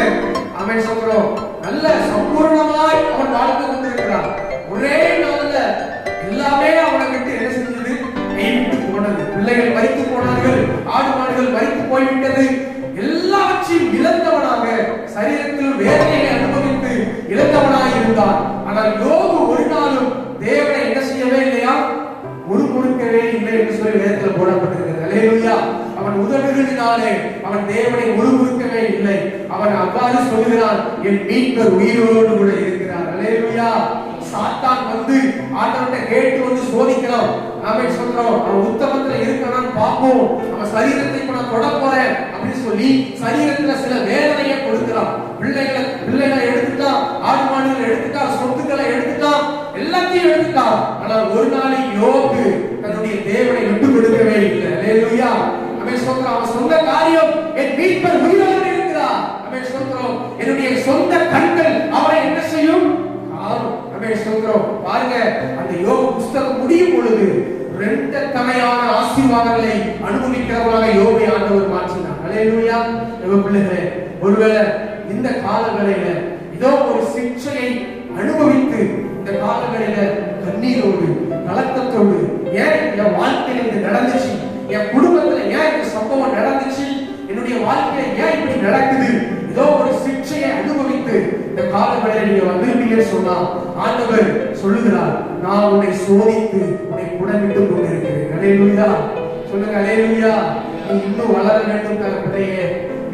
ஆமென் சொல்றோம். நல்ல சம்பூர்ணமாய் அவன் வாழ்ந்து கொண்டிருக்கிறார். ஒரே நாள்ல எல்லாமே அவனை விட்டு என்ன செஞ்சது? கைவிட்டு போனது. பிள்ளைகள் மரித்து போனார்கள், ஆடு மாடுகள் மரித்து போய்விட்டது. எல்லாவற்றையும் இழந்தவனாக சரீரத்தில் வேதனையை அனுபவித்து இழந்தவனாய் இருந்தான். ஆனால் யோபு ஒரு நாளும் தேவனை என்ன செய்யவே இல்லையா? முறுமுறுக்கவே இல்லை என்று சொல்லி வேதத்தில் போடப்பட்டிருக்கிறது. அல்லேலூயா. அவன் உதடுகளினாலே அவன் தேவனை முறுமுறுக்கவே இல்லை. அவன் அவ்வாறு சொல்கிறான், என் மீட்பர் உயிரோடு கூட இருக்கிறார். அல்லேலூயா. சாத்தான் வந்து ஆண்டவர்கிட்ட கேட்டு வந்து சோதிக்கலாம். நாம சொல்றோம், அவன் உத்தமத்துல இருக்கானான்னு பார்ப்போம், அவன் சரீரத்தை இப்ப நான் தொட போறேன் அப்படின்னு சொல்லி சரீரத்துல சில வேதனையை கொடுக்கிறான். பிள்ளைகளை எடுத்துட்டான், ஆடு மாடுகளை எடுத்துட்டான், சொத்துக்களை எடுத்துட்டான், எல்லாத்தையும் எடுத்துட்டான். ஆனால் ஒரு நாளில் யோபு தன்னுடைய தேவனை விட்டு கொடுக்கவே இல்லை. அல்லேலூயா. அவன் சொல்றான், அவன் சொந்த காரியம், என் மீட்பர் உயிரோடு இருக்கிறார். அவன் சொல்றோம், என்னுடைய சொந்த கண்கள் அவரை என்ன செய்யும்? அவன் சொல்றோம். பாருங்க, அந்த யோபு புத்தகம் முடியும் பொழுது ரெண்டு தமையான ஆசீர்வாதங்களை அனுபவிக்கிறவராக யோபை ஆண்டவர் மாற்றினார். அல்லேலூயா. தேவ பிள்ளைகளே, ஒருவேளை இந்த காலங்களில இதோ ஒரு சிக்ஷையை அனுபவித்து இந்த காலங்களில கண்ணீரோடு கலக்கத்தோடு ஏன் என் வாழ்க்கையில இது நடந்துச்சு, என் குடும்பத்துல ஏன் இந்த சம்பவம் நடந்துச்சு, என்னுடைய வாழ்க்கையில ஏன் இப்படி நடக்குது, ஏதோ ஒரு சிக்ஷையை அனுபவித்து இந்த காலங்களில் நீங்க வந்திருப்பீங்கன்னு சொன்னா ஆண்டவர் சொல்லுகிறார், நான் உன்னை சோதித்து உன்னை புடமிட்டு கொண்டிருக்கிறேன். அல்லேலூயா சொல்லுங்க, அல்லேலூயா. நீ இன்னும் வளர வேண்டும் பிள்ளையே,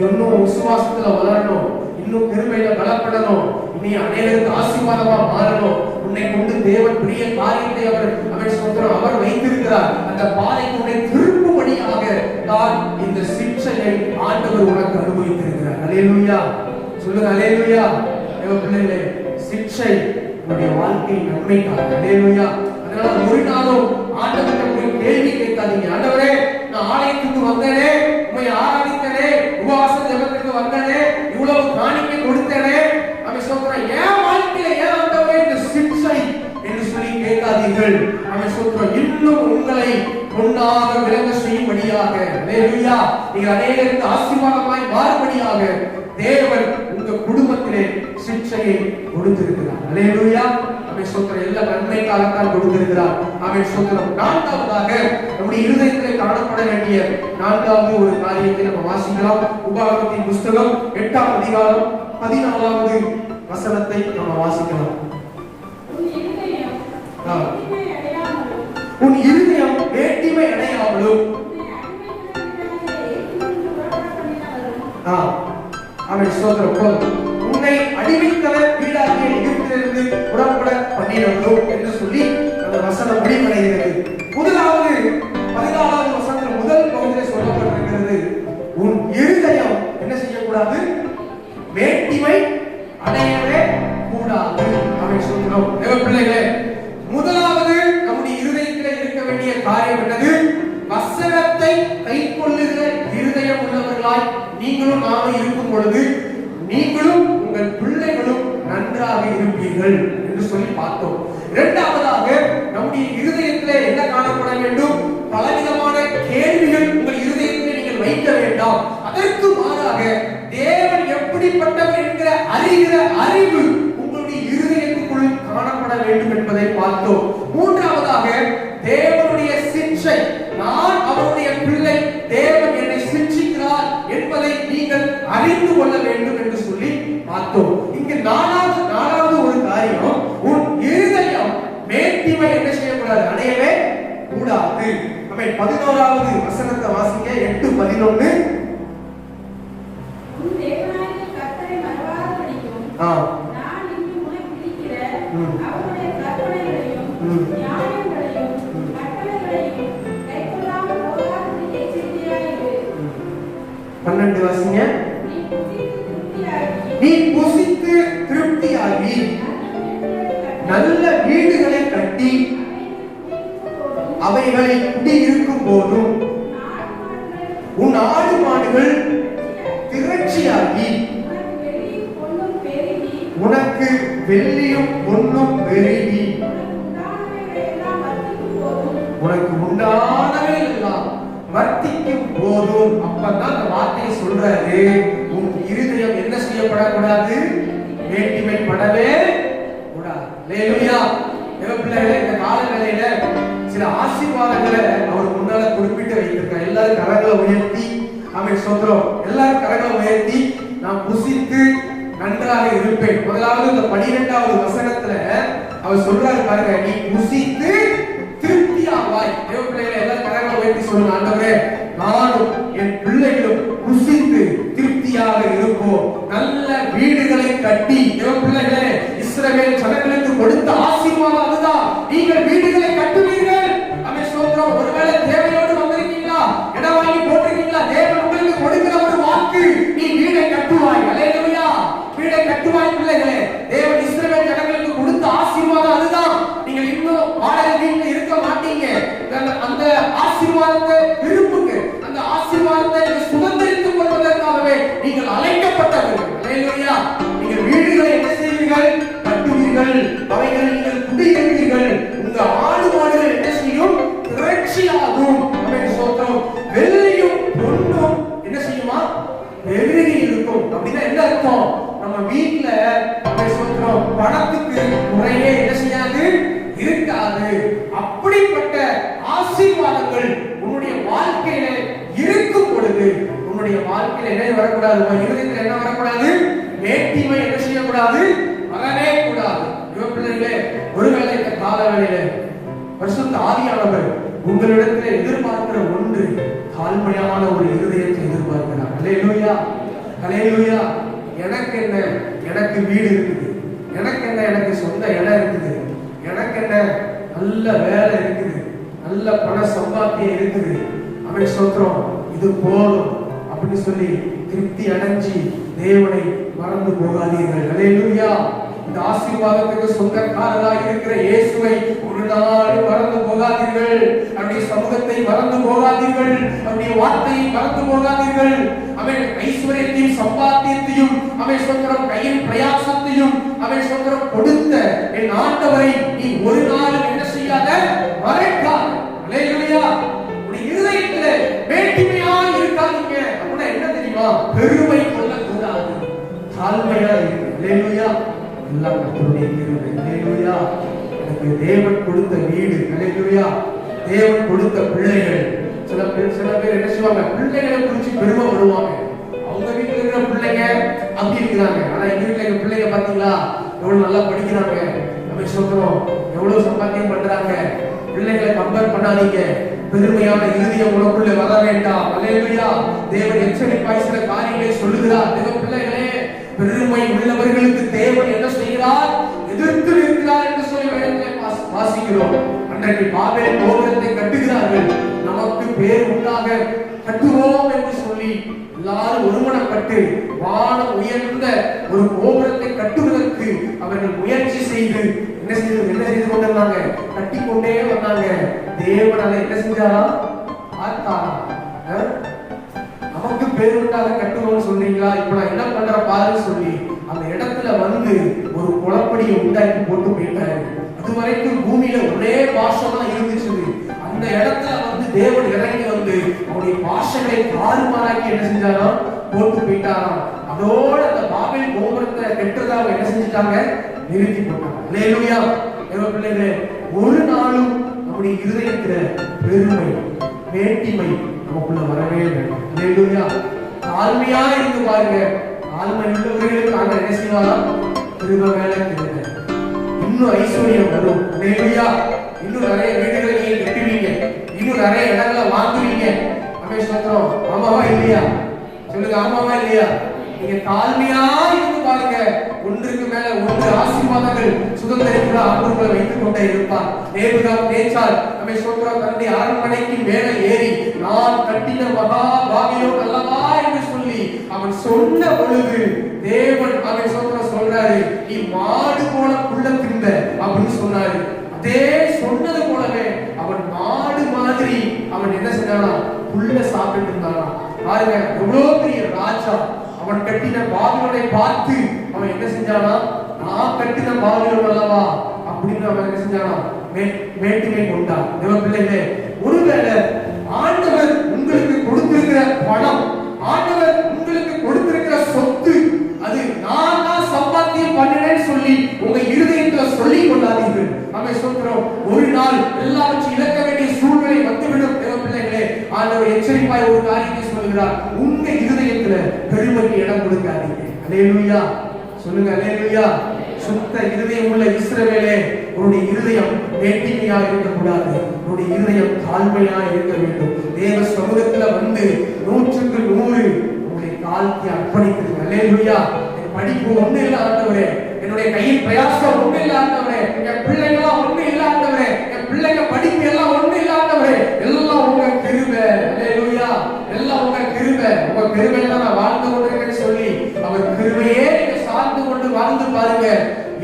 இன்னும் விசுவாசத்துல வளரணும், இன்னும் பெருமையில பலப்படணும், இனி அநேகருக்கு ஆசீர்வாதமா மாறணும். உன்னை கொண்டு தேவன் பெரிய காரியத்தை அவர் சொல்றார், அவர் வைத்திருக்கிறார். அந்த பாதைக்கு உன்னை திருப்பும்படியாக தான் இந்த சிக்ஷையை ஆண்டவர் உனக்கு அனுபவித்திருக்கிறார். அல்லேலூயா சொல்லுங்க, அல்லேலூயா. தேவ பிள்ளைகளே, சிக்ஷை உன்னுடைய வாழ்க்கை நன்மைக்காக. அல்லேலூயா. அதனால ஒரு நாளும் ஆண்டவர்கிட்ட போய் கேள்வி கேட்காதீங்க. ஆண்டவரே, நான் ஆலயத்துக்கு வந்தேனே, உம்மை ஆராதித்தேனே, உபவாச ஜெபத்துக்கு வந்தேனே, இவ்வளவு காணிக்கை கொடுத்தேனே, அவன் சொல்றான், என் வாழ்க்கையில ஏன் ஆண்டவரே இந்த சிக்ஷை என்று சொல்லி கேட்காதீர்கள். அவன் சொல்றான், இன்னும் உங்களை பொன்னாக விளங்க செய்யும்படியாக, அல்லேலூயா, நீங்கள் அநேகருக்கு ஆசீர்வாதமாய் மாறும்படியாக தேவன் உங்க குடும்பத்திலே சிக்ஷையை கொடுத்திருக்கிறார். அல்லேலூயா. அவன் சொல்ற எல்லா நன்மைக்காகத்தான் கொடுத்திருக்கிறார். அவன் சொல்ற நான்காவதாக நம்முடைய இருதயத்திலே காணப்பட வேண்டிய நான்காவது ஒரு காரியத்தை நம்ம வாசிக்கலாம். உபாகமத்தின் புஸ்தகம் 8ஆம் அதிகாரம் 14வது வசனத்தை நம்ம வாசிக்கலாம். உன் இருதயம் வேட்டிமை அடையாமலும் அவன் சொல்ற உன்னை அடிமைத்தவர் வீடாகிய எகிப்திலிருந்து புறப்பட பண்ணினவரும் என்று சொல்லி அந்த வசனம் முடிவடைகிறது. முதலாவது 14வது வசனத்தில் முதல் பகுதியில் சொல்லப்பட்டிருக்கிறது, உன் இருதயம் என்ன செய்யக்கூடாது, வேட்டிமை அடையவே கூடாது. அவன் சொல்கிறோம். தேவ பிள்ளைகளே, முதலாவது நம்முடைய இருதயத்தில் இருக்க வேண்டிய காரியம் என்னது, வசனத்தை கைக்கொள்ளுகிற இருதயம் உள்ளவர்களாய் நீங்களும் நானும் இருக்கும் பொழுது நீங்களும் உங்கள் பிள்ளைகளும் நன்றாக இருப்பீர்கள் என்று சொல்லி பார்த்தோம். இரண்டாவதாக நம்முடைய இருதயத்திலே என்ன காணப்பட வேண்டும், பலவிதமான கேள்விகள் உங்கள் இருதயத்திலே நீங்கள் வைக்க வேண்டாம். அதற்கு மாறாக தேவன் எப்படிப்பட்டவர் என்கிற அறிகிற அறிவு உங்களுடைய இருதயத்துக்குள் காணப்பட வேண்டும் என்பதை பார்த்தோம். மூன்றாவதாக தேவனுடைய சிக்ஷை, நான் அவருடைய பிள்ளை, தேவன் என்னை சிக்ஷிக்கிறார் என்பதை நீங்கள் அறிந்து கொள்ள வேண்டும் என்று சொல்லி பார்த்தோம். இங்கு நாலாவது ஒரு காரியம், உன் இருதயம் மேட்டிமை என்ன செய்யக்கூடாது, அடையவே கூடாது. நம்ம 11வது வசனத்தை வாசிங்க. 8:11. உன் தேவனாகிய கர்த்தரை மறவாதபடிக்கும் நான் இன்று உனக்கு விதிக்கிற அவருடைய கற்பனைகளையும் நியாயங்களையும் கட்டளைகளையும் கைக்கொள்ளாமல் போகாதபடி எச்சரிக்கையாயிரு. 12 வாசிங்க. நீ புசித்து திருப்தியாகி நல்ல வீடுகளை கட்டி அவைகளை குடியிருக்கும் போதும் உன் ஆடு மாடுகள் திரட்சியாகி உனக்கு வெள்ளியும் பொன்னும் பெருகி உனக்கு உண்டானவை எல்லாம் வர்த்திக்கும் போதும், அப்பதான் அந்த வார்த்தையை சொல்றாரு, உன் இருதயம் என்ன செய்யப்படக்கூடாது, வேட்டிமைப்படவே கூடாது. அல்லேலூயா. தேவ பிள்ளைகளே, இந்த காலநிலையில சில ஆசீர்வாதங்களை அவர் முன்னால குறிப்பிட்டு வைத்திருக்கார். எல்லாரும் கரங்களை உயர்த்தி அவன் சொல்றோம், எல்லாரும் கரங்களை உயர்த்தி நான் புசித்து நன்றாக இருப்பேன். முதலாவது இந்த 12வது வசனத்துல அவர் சொல்றாரு பாருங்க, நீ புசித்து திருப்தியாவாய். தேவ பிள்ளைகளை எல்லாரும் கரங்களை உயர்த்தி சொல்லுங்க, ஆண்டவரே நானும் என் பிள்ளைகளும் புசித்து திருப்தியாக இருப்போம், நல்ல வீடுகளை கட்டி. தேவ பிள்ளைகளே, இஸ்ரவேல் ஜனங்களுக்கு கொடுத்த ஆசீர்வாதம் அதுதான், நீங்கள் வீடுகளை கட்டுவீர்கள். அவன் சொல்றோம், ஒருவேளை தேவையோடு வந்திருக்கீங்களா, இடம் வாங்கி போட்டிருக்கீங்களா, தேவன் உங்களுக்கு கொடுக்கிற ஒரு வாக்கு, நீ வீடை கட்டுவாய். அல்லேலூயா. வீடை கட்டுவாய் பிள்ளைகளே. தேவன் இஸ்ரவேல் ஜனங்களுக்கு கொடுத்த ஆசீர்வாதம் அதுதான். நீங்கள் இன்னும் வாடகை வீட்டில் இருக்க மாட்டீங்க. அந்த ஆசீர்வாதத்தை விரும்புங்க. அந்த ஆசீர்வாதத்தை சுதந்திரித்துக் கொள்வதற்காகவே நீங்கள் அழைக்கப்பட்டவர்கள். அல்லேலூயா. நீங்கள் வீடுகளை என்ன செய்வீர்கள், கட்டுவீர்கள், அவைகளை நீங்கள் குடியிருப்பீர்கள். உங்க ஆடு மாடுகள் என்ன செய்யும், திரட்சியாகும். அப்படின்னு சொல்றோம். வெள்ளியும் பொன்னும் என்ன செய்யுமா, பெருகி இருக்கும். அப்படின்னா என்ன அர்த்தம், நம்ம வீட்டுல சொல்றோம், பணத்துக்கு முறையே என்ன செய்யாது, ஆசீர்வாதங்கள் உன்னுடைய வாழ்க்கையில இருக்கும் பொழுது உன்னுடைய வாழ்க்கையில என்ன வரக்கூடாது? இருதயத்தில் என்ன வரக்கூடாது? மேட்டிமை என்ன செய்யக்கூடாது? வரவே கூடாது. பிள்ளைகளே, ஒருவேளை இந்த கால வேளையில பரிசுத்த ஆவியானவர் உங்களிடத்தில் எதிர்பார்க்கிற ஒன்று தாழ்மையான ஒரு இருதயத்தை எதிர்பார்க்கிறார். அல்லேலூயா, அல்லேலூயா. எனக்கு என்ன? எனக்கு வீடு இருக்குது. எனக்கு என்ன? எனக்கு சொந்த இடம் இருக்குது. எனக்கு என்ன? நல்ல வேலை இருக்குது. நல்ல பண சம்பாத்தியம் இருக்குது. அவன் சொல்றோம், இது போதும் அப்படின்னு சொல்லி திருப்தி அடைஞ்சி தேவனை மறந்து போகாதீர்கள். அல்லேலூயா. இந்த ஆசீர்வாதத்துக்கு சொந்தக்காரராக இருக்கிற இயேசுவை ஒரு நாள் மறந்து போகாதீர்கள். அவருடைய சமூகத்தை மறந்து போகாதீர்கள். அவருடைய வார்த்தையை மறந்து போகாதீர்கள். அவன் ஐஸ்வர்யத்தையும் சம்பாத்தியத்தையும் அவன் சொல்கிறோம் கையின் பிரயாசத்தையும் அவன் சொல்கிறோம் கொடுத்த என் ஆண்டவரை நீ ஒரு நாள் என்ன செய்யாத? மறைக்காத. அல்லேலூயா. உடைய இருதயத்துல மேட்டிமையா இருக்காதீங்க. அப்படின்னா என்ன தெரியுமா? பெருமை கொள்ளக்கூடாது, தாழ்மையா இருக்கு. அல்லேலூயா. எல்லாம் கர்த்தருடைய கிருபை. அல்லேலூயா. எனக்கு தேவன் கொடுத்த வீடு. அல்லேலூயா. தேவன் கொடுத்த பிள்ளைகள். சில பேர் என்ன செய்வாங்க? பிள்ளைகளை குறிச்சு பெருமைப்படுவாங்க. அவங்க வீட்டுல இருக்கிற பிள்ளைங்க அப்படி இருக்கிறாங்க. ஆனா எங்க வீட்டுல எங்க பிள்ளைங்க பாத்தீங்களா எவ்வளவு நல்லா படிக்கிறாங்க, நம்ம சொல்றோம் எவ்வளவு சம்பாத்தியம் பண்றாங்க. பிள்ளைகளை கம்பேர் பண்ணாதீங்க. பெருமையான இருதயம் உனக்குள்ள வர வேண்டாம். அல்லேலூயா. தேவன் எச்சரிப்பாய் சில காரியங்களை சொல்லுகிறார். தேவ பிள்ளைகளே, பெருமை உள்ளவர்களுக்கு தேவன் என்ன செய்கிறார்? எதிர்த்து இருக்கிறார் என்று சொல்லி வாசிக்கிறோம். அன்றைக்கு பாபேல் கோபுரத்தை கட்டுகிறார்கள். நமக்கு பேர் உண்டாக கட்டுவோம் என்று சொல்லி எல்லாரும் ஒருமனப்பட்டு வானம் உயர்ந்த ஒரு கோபுரத்தை கட்டுவதற்கு அவர்கள் முயற்சி செய்து என்ன செய்து கொண்டிருந்தாங்க? கட்டி கொண்டே வந்தாங்க. தேவன் அதை என்ன செஞ்சாரா? பார்த்தாரா? நமக்கு பேர் உண்டாக கட்டுவோம்னு சொல்றீங்களா? இப்ப நான் என்ன பண்ற பாருன்னு சொல்லி அந்த இடத்துல வந்து ஒரு குளப்படியை உண்டாக்கி போட்டு போயிட்டாரு. அது வரைக்கும் பூமியில ஒரே பாஷை தான் இருந்துச்சு. அந்த இடத்துல வந்து தேவன் இறங்கி வந்து அவருடைய பாஷைகளை தாறுமாறாக்கி என்ன செஞ்சாரா? போட்டு போயிட்டாராம். அதோட அந்த பாபேல் கோபுரத்தை கட்டுறதாக என்ன செஞ்சுட்டாங்க? நிறுத்தி போட்டாங்க. அல்லேலூயா. தேவ பிள்ளைகளே, ஒரு நாளும் நம்முடைய இருதயத்துல பெருமை மேட்டிமை நமக்குள்ள வரவே வேண்டும். அல்லேலூயா. தாழ்மையா இருந்து பாருங்க. தாழ்மை உள்ளவர்களுக்கு ஆண்டவர் என்ன செய்வாரா? கிருபை மேல கிருபை. இன்னும் ஐஸ்வர்யம் வரும். அல்லேலூயா. இன்னும் நிறைய வீடுகளை நீங்க கட்டுவீங்க. இன்னும் நிறைய இடங்களை வாங்குவீங்க. நம்ம சொல்றோம், ஆமாவா இல்லையா? சொல்லுங்க, ஆமாவா இல்லையா? நீங்க தாழ்மையா இருந்து பாருங்க. ஒன்றுக்கு மேல ஒன்று ஆசீர்வாதங்கள் சுதந்திரிக்கிற ஆண்டவரை வைத்துக் கொண்டே இருப்பார். நேபுகாத்நேச்சார் நம்ம சொல்றோம், தன்னுடைய அரண்மனைக்கு மேல ஏறி நான் கட்டின மகா பாபிலோன் அல்லவா என்று சொல்லி அவன் சொன்ன பொழுது தேவன் அவன் சொல்றாரு, நீ மாடு போல புல்ல திம்ப அப்படின்னு சொன்னாரு. அதே சொன்னது போலவே அவன் மாடு மாதிரி அவன் என்ன செஞ்சானா? புல்ல சாப்பிட்டு இருந்தானா. பாருங்க, எவ்வளவு பெரிய ராஜா. அவன் கட்டின பாபிலோனை பார்த்து அவன் என்ன செஞ்சானா? நான் கட்டின பாபிலோன் அல்லவா அப்படின்னு அவன் என்ன செஞ்சானா? மேட்டிமை கொண்டான். தேவ பிள்ளைகளே, ஒருவேளை ஆண்டவர் உங்களுக்கு கொடுத்திருக்கிற பணம், ஆண்டவர் உங்களுக்கு கொடுத்திருக்கிற சொத்து, அது நான் தான் சம்பாத்தியம் பண்ணினேன்னு சொல்லி உங்க இருதயத்துல சொல்லிக் கொள்ளாதீர்கள். நம்ம சொல்றோம், ஒரு நாள் எல்லாவற்றையும் இழக்க வேண்டிய சூழ்நிலை வந்துவிடும். தேவ பிள்ளைகளே, ஆண்டவர் எச்சரிப்பாய் ஒரு காரியத்தை சொல்கிறார், உங்க இருதயத்துல பெருமைக்கு இடம் கொடுக்காதீங்க. அல்லேலூயா. சொல்லுங்க, அல்லேலூயா. சுத்த இருதயம் உள்ள இஸ்ரவேலே, உன்னுடைய இருதயம் மேட்டிமையா இருக்கக்கூடாது. உன்னுடைய இருதயம் தாழ்மையா இருக்க வேண்டும். தேவ சமூகத்துல வந்து 100க்கு 100 உங்களுடைய காலத்தை அர்ப்பணிக்கிறது. அல்லேலூயா. என் படிப்பு ஒண்ணு இல்ல ஆண்டவரே, என்னுடைய கையின் பிரயாசம் ஒண்ணு இல்ல ஆண்டவரே, என் பிள்ளைங்களா ஒண்ணு இல்ல ஆண்டவரே, என் பிள்ளைங்க படிப்பு எல்லாம் ஒண்ணு இல்ல ஆண்டவரே, எல்லாம் உங்க கிருபை. அல்லேலூயா. எல்லாம் உங்க கிருபை. உங்க கிருபையில நான் வாழ்ந்து கொண்டிருக்கேன்னு சொல்லி அவர் கிருபையே நீங்க சார்ந்து கொண்டு வாழ்ந்து பாருங்க.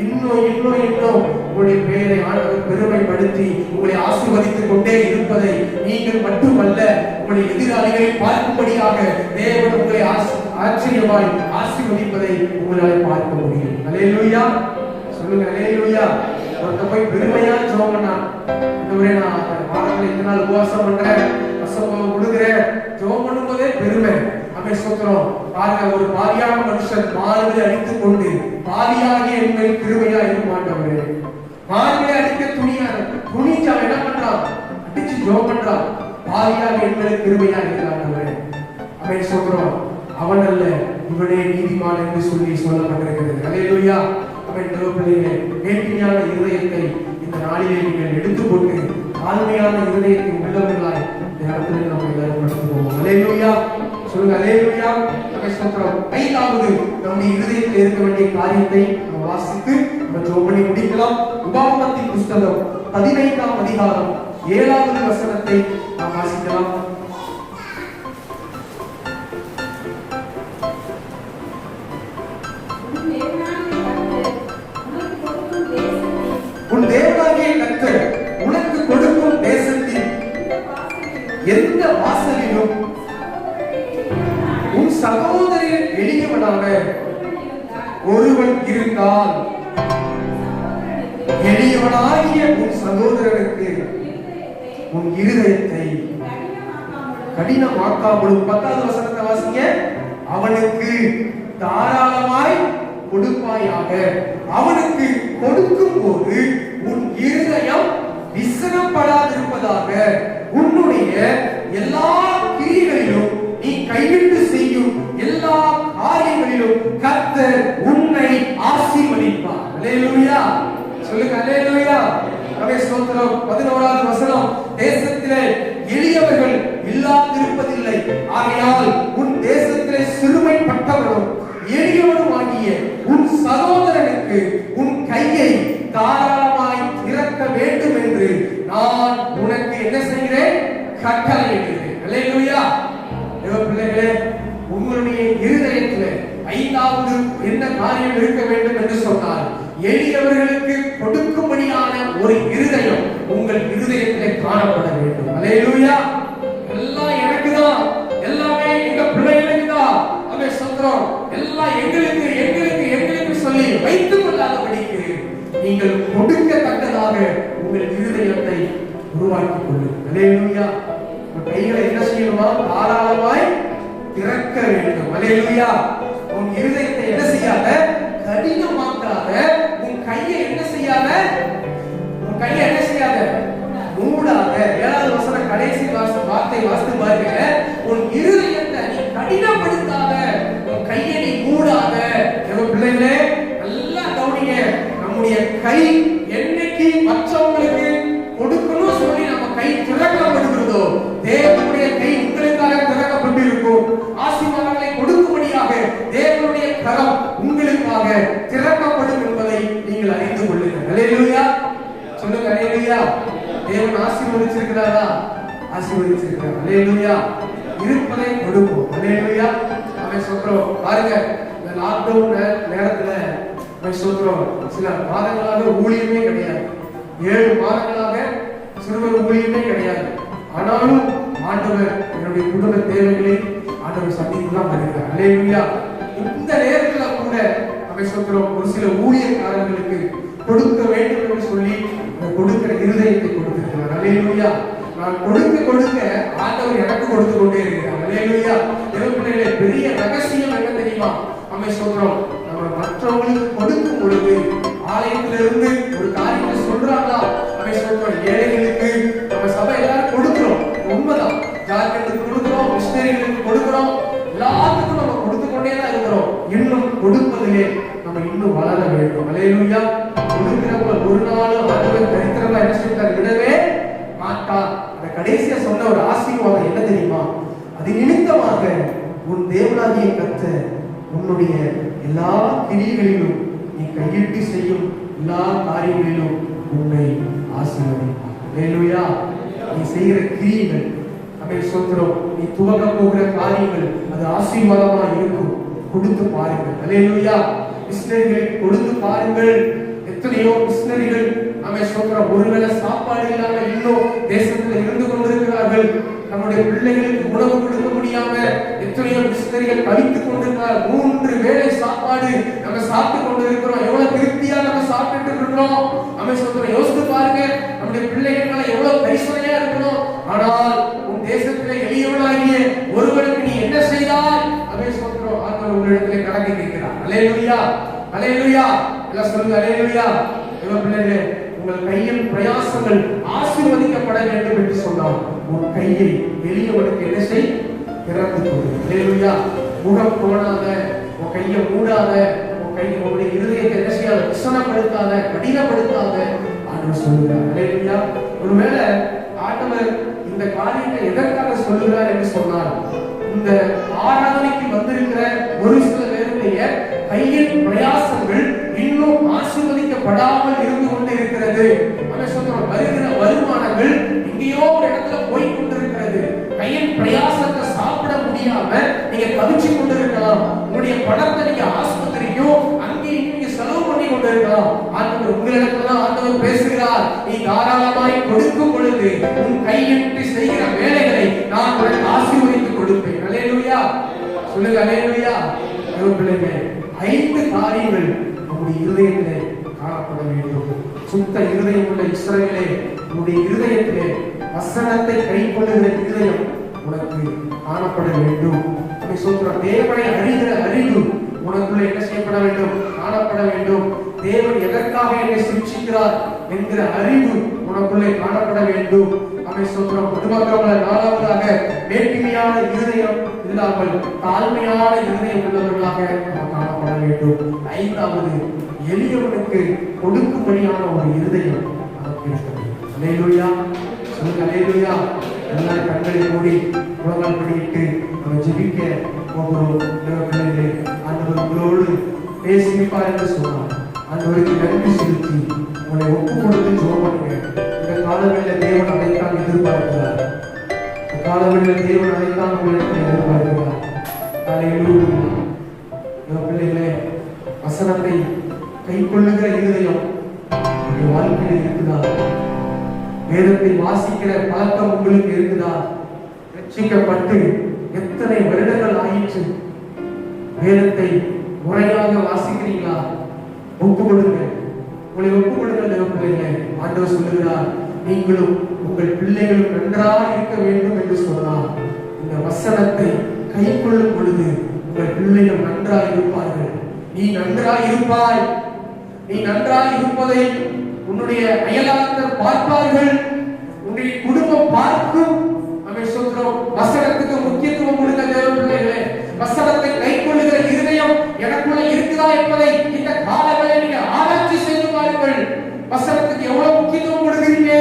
இன்னும் இன்னும் இன்னும் உங்களுடைய பெயரை ஆண்டவர் பெருமைப்படுத்தி உங்களை ஆசீர்வதித்துக் கொண்டே இருப்பதை நீங்கள் மட்டுமல்ல, உங்களுடைய எதிராளிகளை பார்க்கும்படியாக தேவன் உங்களை ஆச்சரியமாய் ஆசீர்வதிப்பதை உங்களால் பார்க்க முடியும். அல்லேலூயா. சொல்லுங்க, அல்லேலூயா. ஒருத்தர் போய் பெருமையா ஜெபம் பண்ணா, இந்தவரே நான் வாரத்துல இந்த நாள் உபவாசம் பண்றேன், பிரசவம் கொடுக்கிறேன், ஜெபம் பண்ணும்போதே பெருமை. அமே சொல்றோம், பாருங்க, ஒரு பாவியான மனுஷன் மார்பை அடித்துக் கொண்டு பாவியாகிய என்மேல் கிருபையா இருக்க மாட்டவரே, மார்பை அடிக்க துணிஞ்சு அவன் என்ன பண்றான்? அடிச்சு ஜெபம் பண்றான். பாவியாக எங்களுக்கு கிருபையா இருக்கிறார். அவன் சொல்றான், அவன் அல்ல இவனே நீதிமான் என்று சொல்லி சொல்லப்பட்டிருக்கிறது. அல்லேலூயா. அவன் தேவப்பிள்ளையே, வேண்டியான இருதயத்தை இந்த நாளிலே நீங்கள் எடுத்துக்கொண்டு தாழ்மையான இருதயத்தை உள்ளவர்களாய் இந்த இடத்துல நம்ம எல்லாரும் நடத்துவோம். அல்லேலூயா. சொல்லுங்க அல்லேலூயா. அவன் சொல்றான், ஐந்தாவது நம்முடைய இருதயத்தில் இருக்க வேண்டிய காரியத்தை நம்ம வாசித்து நம்ம ஜெபம் பண்ணி முடிக்கலாம். உபாகமத்தின் புஸ்தகம் 15ஆம் அதிகாரம் 7வது வசனத்தை நாம் வாசிக்கலாம். உன் தேவனாகிய கர்த்தர் உனக்கு கொடுக்கும் தேசத்தின் எந்த வாசலிலும் உன் சகோதரன் எளியவனாக ஒருவன் இருந்தால், எளியவனாகிய உன் சகோதரனுக்கு உன் இருதயத்தை கடினமாக்காமலும், 10வது வசனத்தை வாசிங்க, அவனுக்கு தாராளமாய் கொடுப்பாயாக. அவனுக்கு கொடுக்கும் போது உன் இருதயம் விசனப்படாதிருப்பதாக. உன்னுடைய எல்லா கிரியைகளிலும் நீ கைவிட்டு செய்யும் எல்லா காரியங்களிலும் கர்த்தர் உன்னை ஆசீர்வதிப்பார். அல்லேலூயா. சொல்லுங்க அல்லேலூயா. அவரே ஸ்தோத்திரம். 11வது வசனம், தேசத்திலே எளியவர்கள் இல்லாதிருப்பதில்லை, ஆகையால் உன் தேசத்திலே சிறுமைப்பட்டவனும் எளியவனும் ஆகிய உன் சகோதரனுக்கு உன் கையை தாராளமாய் திறக்க வேண்டும் என்று நான் உனக்கு என்ன செய்கிறேன்? கட்டளையிடுகிறேன். அல்லேலூயா. பிள்ளைகளே, உங்களுடைய இருதயத்தில் 5வது என்ன காரியம் இருக்க வேண்டும் என்று சொன்னால், எளியவர்களுக்கு கொடுக்கும்படியான ஒரு இருதயம் உங்கள் இருதயத்திலே காணப்பட வேண்டும். அல்லேலூயா. எல்லாம் எனக்கு தான், எல்லாமே எங்க பிள்ளைகளுக்கு தான், அவன் சொல்றோம், எல்லாம் எங்களுக்கு எங்களுக்கு எங்களுக்கு சொல்லி வைத்துக் கொள்ளாதபடிக்கு நீங்கள் கொடுக்கத்தக்கதாக உங்கள் இருதயத்தை உருவாக்கிக் கொள்ளுங்கள். அல்லேலூயா. கைகளை என்ன செய்யணுமா? தாராளமாய் திறக்க வேண்டும். அல்லேலூயா. உன் இருதயத்தை என்ன செய்யாத? கடினமாக்காத. உன் கையை என்ன செய்யாத? உன் கையை என்ன செய்யாத? மூடாத. 7வது வசனம் கடைசி வார்த்தை வாசித்து பாருங்க. உன் இருதயத்தை நீ கடினப்படுத்தாத, உன் கையை நீ மூடாத. பிள்ளைகளே, நல்லா கவனிங்க. நம்முடைய கை என்னைக்கு மற்றவங்களுக்கு கொடுக்கணும் சொல்லி நம்ம கை திறக்கப்படுகிறதோ, தேவனுடைய கை உங்களுக்காக திறக்கப்பட்டிருக்கும். ஆசீர்வாதங்களை கொடுக்கும்படியாக தேவனுடைய கரம் உங்களுக்காக திறக்கப்படும் என்பதை நீங்கள் அறிந்து கொள்ளுங்கள். அல்லேலூயா. சொல்லுங்க அல்லேலூயா. தேவன் ஆசீர்வதிச்சிருக்கிறாரா? ஆசீர்வதிச்சிருக்கிறார். அல்லேலூயா. இருப்பதை கொடுப்போம். அல்லேலூயா. அவன் சொல்றோம் பாருங்க, இந்த லாக்டவுன் நேரத்துல அவன் சொல்றோம், சில மாதங்களாக ஊழியமே கிடையாது, 7 மாதங்களாக சிறுவர் ஊழியமே கிடையாது. ஆனாலும் ஆண்டவர் என்னுடைய குடும்ப தேவைகளை ஆண்டவர் சந்தித்து தான் வருகிறார். அல்லேலூயா. இந்த நேரத்துல கூட அவன் சொல்றோம், ஒரு சில ஊழியக்காரர்களுக்கு கொடுக்க வேண்டும் என்று சொல்லி கொடுக்கிற இருதயத்தை கொடுத்திருக்கிறார். அல்லேலூயா. நான் கொடுக்க கொடுக்க ஆண்டவர் எனக்கு கொடுத்து கொண்டே இருக்கிறார். அல்லேலூயா. தேவப்பிள்ளைகளே, பெரிய ரகசியம் என்ன தெரியுமா? நம்ம சொல்றோம், நம்ம மற்றவங்களுக்கு கொடுக்கும் பொழுது ஆலயத்திலிருந்து ஒரு காரியத்தை சொல்றாங்களா, நம்ம சொல்றோம், ஏழைகளுக்கு நம்ம சபை எல்லாரும் கொடுக்கிறோம், உண்மைதான். ஜார்க்கண்டுக்கு கொடுக்கிறோம், மிஷனரிகளுக்கு கொடுக்கிறோம், எல்லாத்துக்கும் நம்ம கொடுத்து கொண்டே தான் இருக்கிறோம். இன்னும் கொடுப்பதிலே நம்ம இன்னும் வளர வேண்டும். அல்லேலூயா. கொடுக்கிறவங்க ஒரு நாள் ஆண்டவர் தரித்திரமா என்ன சொல்றாரு? விடவே மாட்டார். அந்த கடைசியா சொன்ன ஒரு ஆசீர்வாதம் என்ன தெரியுமா? அது நிமித்தமாக உன் தேவனாகிய கர்த்தர் உன்னுடைய எல்லா கிரியைகளிலும் நீ கையிட்டு செய்யும் எல்லா காரியங்களிலும் உன்னை ஆசீர்வதிப்பார். அல்லேலூயா. நீ செய்கிற கிரியைகள் நம்ம சொல்றோம், நீ துவங்க போகிற காரியங்கள் அது ஆசீர்வாதமா இருக்கும். கொடுத்து பாருங்கள். அல்லேலூயா. மிஷனரிகளுக்கு கொடுத்து பாருங்கள். எத்தனையோ மிஷனரிகள் நம்ம சொல்றோம், ஒருவேளை சாப்பாடு இல்லாம இன்னும் தேசத்துல இருந்து கொண்டிருக்கிறார்கள். நம்முடைய பிள்ளைகளுக்கு உணவு கொடுக்க முடியாம எத்தனையோ மிஷனரிகள் கழித்துக் கொண்டிருக்கிறார். 3 வேளை சாப்பாடு நம்ம சாப்பிட்டு கொண்டிருக்கிறோம். எவ்வளவு திருப்தியா நம்ம சாப்பிட்டு இருக்கிறோம். நம்ம சொல்றோம், யோசித்து பாருங்க, நம்முடைய பிள்ளைகள் எவ்வளவு பரிசுமையா இருக்கணும். ஆனால் உன் தேசத்துல எளியவனாகிய ஒருவனுக்கு நீ என்ன செய்தாய்? அதை சொல்றோம், ஆண்டவர் உன்னிடத்திலே கணக்கு கேட்கிறார். அல்லேலூயா. அல்லேலூயா. எல்லாம் சொல்லுங்க அல்லேலூயா. பிள்ளைகளே, உங்கள் கையின் பிரயாசங்கள் ஆசீர்வதிக்கப்பட வேண்டும் என்று சொன்னார். உன் கையை எளியவனுக்கு என்ன செய்? திறந்து கொடு. அல்லேலூயா. முகம் கோணாத, உன் கையை மூடாத, உன் கை உன்னுடைய இருதயத்தை என்ன செய்யாத? விசனப்படுத்தாத, கடினப்படுத்தாத ஆண்டவர் சொல்லுகிறார். அல்லேலூயா. ஒருவேளை ஆண்டவர் இந்த காரியத்தை எதற்காக சொல்லுகிறார் என்று சொன்னார், இந்த ஆராதனைக்கு வந்திருக்கிற ஒரு சில பேருடைய கையின் பிரயாசங்கள் இன்னும் ஆசீர்வதிக்கப்படாமல் இருந்து கொண்டு இருக்கிறது. வருகிற வருமானங்கள் எங்கேயோ ஒரு இடத்துல போய் கொண்டிருக்கிறது. கையின் பிரயாசத்தை சாப்பிட முடியாம நீங்க தவிச்சு கொண்டிருக்கலாம். உங்களுடைய பணத்தை நீங்க ஆஸ்பத்திரிக்கோ அங்கேயும் நீங்க செலவு பண்ணி கொண்டிருக்கலாம். ஆண்டவர் உங்களிடத்துல ஆண்டவர் பேசுகிறார், நீ தாராளமாய் கொடுக்கும் பொழுது உன் கையிட்டு செய்கிற வேலைகளை நான் உனக்கு ஆசீர்வதித்து கொடுப்பேன். அல்லேலூயா. சொல்லுங்க அல்லேலூயா. பிள்ளைகளே, 5 காரியங்கள் உங்களுடைய இருதயத்திலே காணப்பட வேண்டும். சுத்த இருதயம் உள்ள இஸ்ரவேலே, உன்னுடைய இருதயத்திலே வசனத்தை கைக்கொள்ளுகிற இருதயம் உனக்கு காணப்பட வேண்டும். தேவனை அறிகிற அறிவு உனக்குள்ள என்ன செய்யப்பட வேண்டும்? காணப்பட வேண்டும். தேவன் எதற்காக என்னை சிருஷ்டிக்கிறார் என்கிற அறிவு உனக்குள்ளே காணப்பட வேண்டும். பொதுமக்கள 4வதாக வேற்றுமையான இருதயம் இல்லாமல் தாழ்மையான இருதயம் உள்ளவர்களாக காணப்பட வேண்டும். 5வது எளியவனுக்கு கொடுக்கும்படியான ஒரு இருதயம் நமக்கு இருக்கிறது. அல்லேலூயா. சொல்லுங்க அல்லேலூயா. எல்லாரும் கண்களை மூடி முழங்கால் படியிட்டு நம்ம ஜெபிக்க போகிறோம். பிள்ளைகளே, ஆண்டவர் உங்களோடு பேசிப்பார் என்று சொன்னார். ஆண்டவருக்கு நன்றி செலுத்தி உங்களை ஒப்பு கொடுத்து ஜெபம் பண்ணுங்க. இந்த காலங்களில் தேவன் அதைத்தான் எதிர்பார்க்கிறார். இந்த காலங்களில் தேவன் அதைத்தான் உங்களுக்கு எதிர்பார்க்கிறார். பிள்ளைகளே, வசனத்தை கைக்கொள்ளுகிற இருதயம் உங்களுடைய வாழ்க்கையில் இருக்குதா? வேதத்தை வாசிக்கிற பழக்கம் உங்களுக்கு இருக்குதா? ரட்சிக்கப்பட்டு எத்தனை வருடங்கள் ஆயிற்று? வேதத்தை முறையாக வாசிக்கிறீங்களா? ஒப்பு கொடுங்க. உங்களை ஒப்பு கொடுங்க. பிள்ளைகளே, ஆண்டவர் சொல்லுகிறார், நீங்களும் உங்கள் பிள்ளைகளும் நன்றாக இருக்க வேண்டும் என்று சொன்னார். இந்த வசனத்தை கைக்கொள்ளும் பொழுது உங்கள் பிள்ளைகள் நன்றாக இருப்பார்கள். நீ நன்றாக இருப்பாய். நீ நன்றாக இருப்பதை உன்னுடைய அயலாளர் பார்ப்பார்கள். உன்னுடைய குடும்பம் பார்க்கும். வசனத்துக்கு முக்கியத்துவம் கொடுக்க தேவ பிள்ளைகளே, வசனத்தை கைக்கொள்ளுகிற இருதயம் எனக்குள்ள இருக்குதா என்பதை இந்த காலங்களில் நீங்க ஆராய்ச்சி செய்து பாருங்கள். வசனத்துக்கு எவ்வளவு முக்கியத்துவம் கொடுக்கிறீங்க?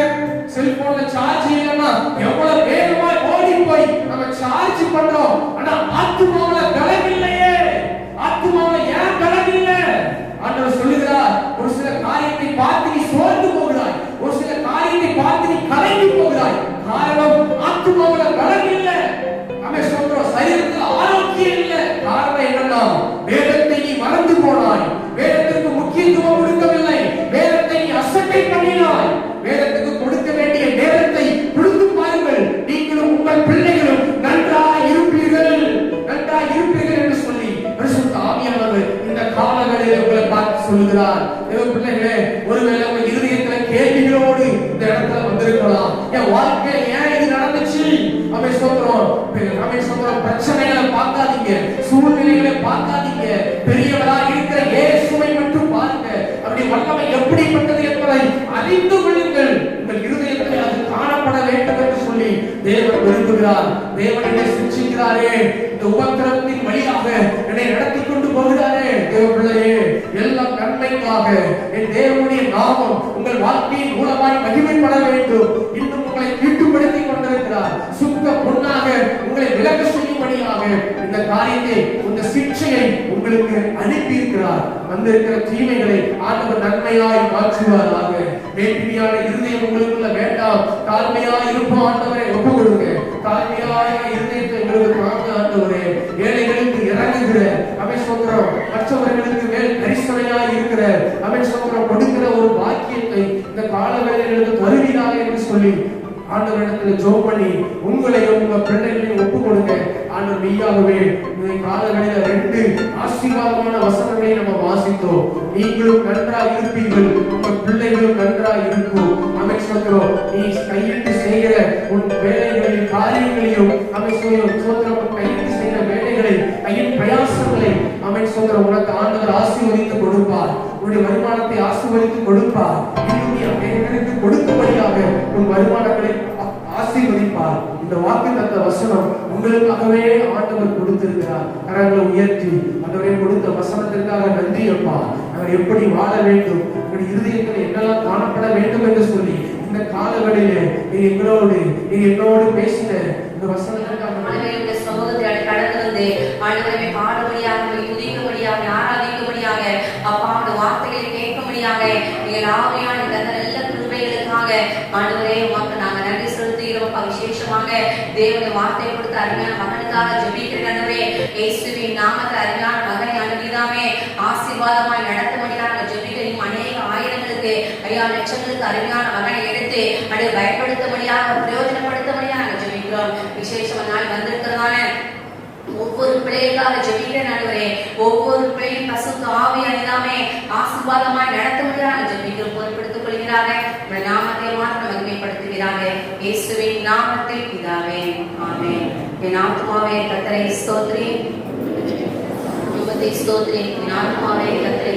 செல்போன்ல சார்ஜ் இல்லைன்னா எவ்வளவு வேகமா ஓடி போய் நம்ம சார்ஜ் பண்றோம். ஆனா ஆத்துமாவுல பலம் இல்லையே. ஆத்துமாவுல ஏன் பலம் இல்லை? ஆண்டவர் சொல்லுகிறார், ஒரு சில காரியத்தை பார்த்து நீ சோர்ந்து போகிறாய், ஒரு சில காரியத்தை பார்த்து நீ கலங்கி போகிறாய். காரணம் ஆத்துமாவுல பலம் இல்லை. நம்ம சொல்றோம் சரீரத்தில் ஆரோக்கியம் இல்லை. காரணம் என்னன்னா, வேதத்தை நீ மறந்து போனாய். வேதத்திற்கு முக்கியத்துவம் கொடுக்கவில்லை. வேதத்தை நீ அசட்டை பண்ணினாய். வேதத்துக்கு கொடுக்க வேண்டிய நேரத்தை கொடுத்து பாருங்கள். நீங்களும் உங்கள் பிள்ளைகளும் நன்றாய் இருப்பீர்கள், நன்றாய் இருப்பீர்கள் என்று சொல்லி பரிசுத்த ஆவியானவர் இந்த காலங்களில் உங்களை பார்த்து சொல்லுகிறார். தேவ பிள்ளைகளே, ஒருவேளை உங்க இருதயத்துல கேள்விகளோடு இந்த இடத்துல வந்திருக்கலாம். என் வாழ்க்கையில ஏன் இது நடந்துச்சு? அவை சொல்றோம் பிரச்சனைகளை பார்க்காதீங்க, சூழ்நிலைகளை பார்க்காதீங்க. பெரியவரா இருக்கிற இயேசுவை மட்டும் பாருங்க. அவருடைய வல்லமை எப்படிப்பட்டது என்பதை அறிந்து கொள்ளுங்கள். உங்கள் இருதயத்தில் அது காணப்பட வேண்டும் என்று சொல்லி தேவன் விரும்புகிறார். தேவன் என்னை சிருஷ்டிக்கிறாரே, இந்த உபத்திரத்தின் வழியாக என்னை நடத்தி கொண்டு போகிறாரே. தேவ பிள்ளையே, எல்லாம் நன்மைக்காக என் தேவனுடைய நாமம் உங்கள் வாழ்க்கையின் மூலமாய் மகிமைப்பட வேண்டும். இன்னும் உங்களை ஈட்டுப்படுத்தி கொண்டிருக்கிறார். சுத்த பொன்னாக உங்களை விலக செய்யும்படியாக இந்த காரியத்தை, இந்த சிக்ஷையை உங்களுக்கு அனுப்பி இருக்கிறார். வந்திருக்கிற தீமைகளை ஆண்டவர் நன்மையாய் மாற்றுவாராக. வேற்றுமையான இருதயம் உங்களுக்குள்ள வேண்டாம். தாழ்மையாய் இருப்போம். ஆண்டவரை ஒப்பு கொடுங்க. தாழ்மையாய இருதயத்தை உங்களுக்கு வாங்க ஆண்டவரே. ஏழைகளுக்கு இறங்குகிற அவை சொல்றோம், மற்றவர்களுக்கு மேல் கரிசனையாய் இருக்கிற அவை சொல்றோம், கொடுக்கிற ஒரு பாக்கியத்தை இந்த காலவேளைகளுக்கு தருவீராக என்று சொல்லி ஆண்டவரிடத்தில் ஜெபம் பண்ணி உங்களையும் உங்க பிள்ளைகளையும் ஒப்பு கொடுங்க. ஆண்டவர் மெய்யாகவே இந்த காலங்களில் 2 ஆசீர்வாதமான வசனங்களை நம்ம வாசித்தோம். நீங்களும் நன்றாக இருப்பீர்கள், உங்க பிள்ளைகளும் நன்றாக இருக்கும். அமை சொல்கிறோம், நீ கையிட்டு செய்கிற உன் வேலைகளின் காரியங்களையும் அமை சொல்கிறோம், கையிட்டு செய்கிற வேலைகளை, கையின் பிரயாசங்களை அமை சொல்கிற உனக்கு ஆண்டவர் ஆசீர்வதித்து கொடுப்பார். உன்னுடைய வருமானத்தை ஆசீர்வதித்து கொடுப்பார். இன்னும் கொடுக்கும்படியாக உன் வருமானங்களை ஆசீர்வதிப்பார். இந்த வாக்குத்தத்த வசனம் உங்களுக்காகவே ஆண்டவர் கொடுத்திருக்கிறார். கரங்களை உயர்த்தி ஆண்டவரே கொடுத்த வசனத்திற்காக நன்றி அப்பா. நாங்கள் எப்படி வாழ வேண்டும், எங்களுடைய இருதயத்தில் என்னெல்லாம் காணப்பட வேண்டும் என்று சொல்லி இந்த காலவெளியிலே நீ என்னோடு பேசின இந்த வசனத்திற்காக சமூகத்தை கடந்து வந்து ஆண்டவரை பாடுபடியாக துதிக்கும்படியாக ஆராதிக்கும்படியாக அப்பாவோட வார்த்தைகளை கேட்கும்படியாக நீங்கள் ஆவியான நல்ல கிருபைகளுக்காக ஆண்டவரே உமக்கு நாங்கள் நன்றி செலுத்துகிறோம். விசேஷமாக தேவனுடைய வார்த்தை கொடுத்த அருமையான மகனுக்காக ஜெபிக்கிறேன் ஆண்டவரே. இயேசுவின் நாமத்தில் அருமையான மகனை அனுப்பிதாமே ஆசீர்வாதமாய் நடத்தும்படியாக ஜெபிக்கிறோம். அநேக ஆயிரங்களுக்கு ஐயா லட்சங்களுக்கு அருமையான மகனை எடுத்து அதை பயன்படுத்தும்படியாக பிரயோஜனப்படுத்தும்படியாக நாங்கள் ஜெபிக்கிறோம். விசேஷமான நாள் வந்திருக்கிறதான ஒவ்வொரு பிள்ளைகளாக ஜெபிக்கிறேன் ஆண்டவரே. ஒவ்வொரு பிள்ளையும் பசுத்த ஆவியானதாமே ஆசீர்வாதமாய் நடத்தும்படியாக ஜெபிக்கிறோம். பொறுப்படுத்திக் கொள்கிறாங்க. உங்கள் நாமத்தை மாத்திரம் மகிமைப்படுத்துகிறாங்க. இயேசுவின் நாமத்தில் பிதாவே, ஆமென். என் ஆத்துமாவே கர்த்தரை ஸ்தோத்திரி, உம்மை ஸ்தோத்திரி. என் ஆத்துமாவே கர்த்தரை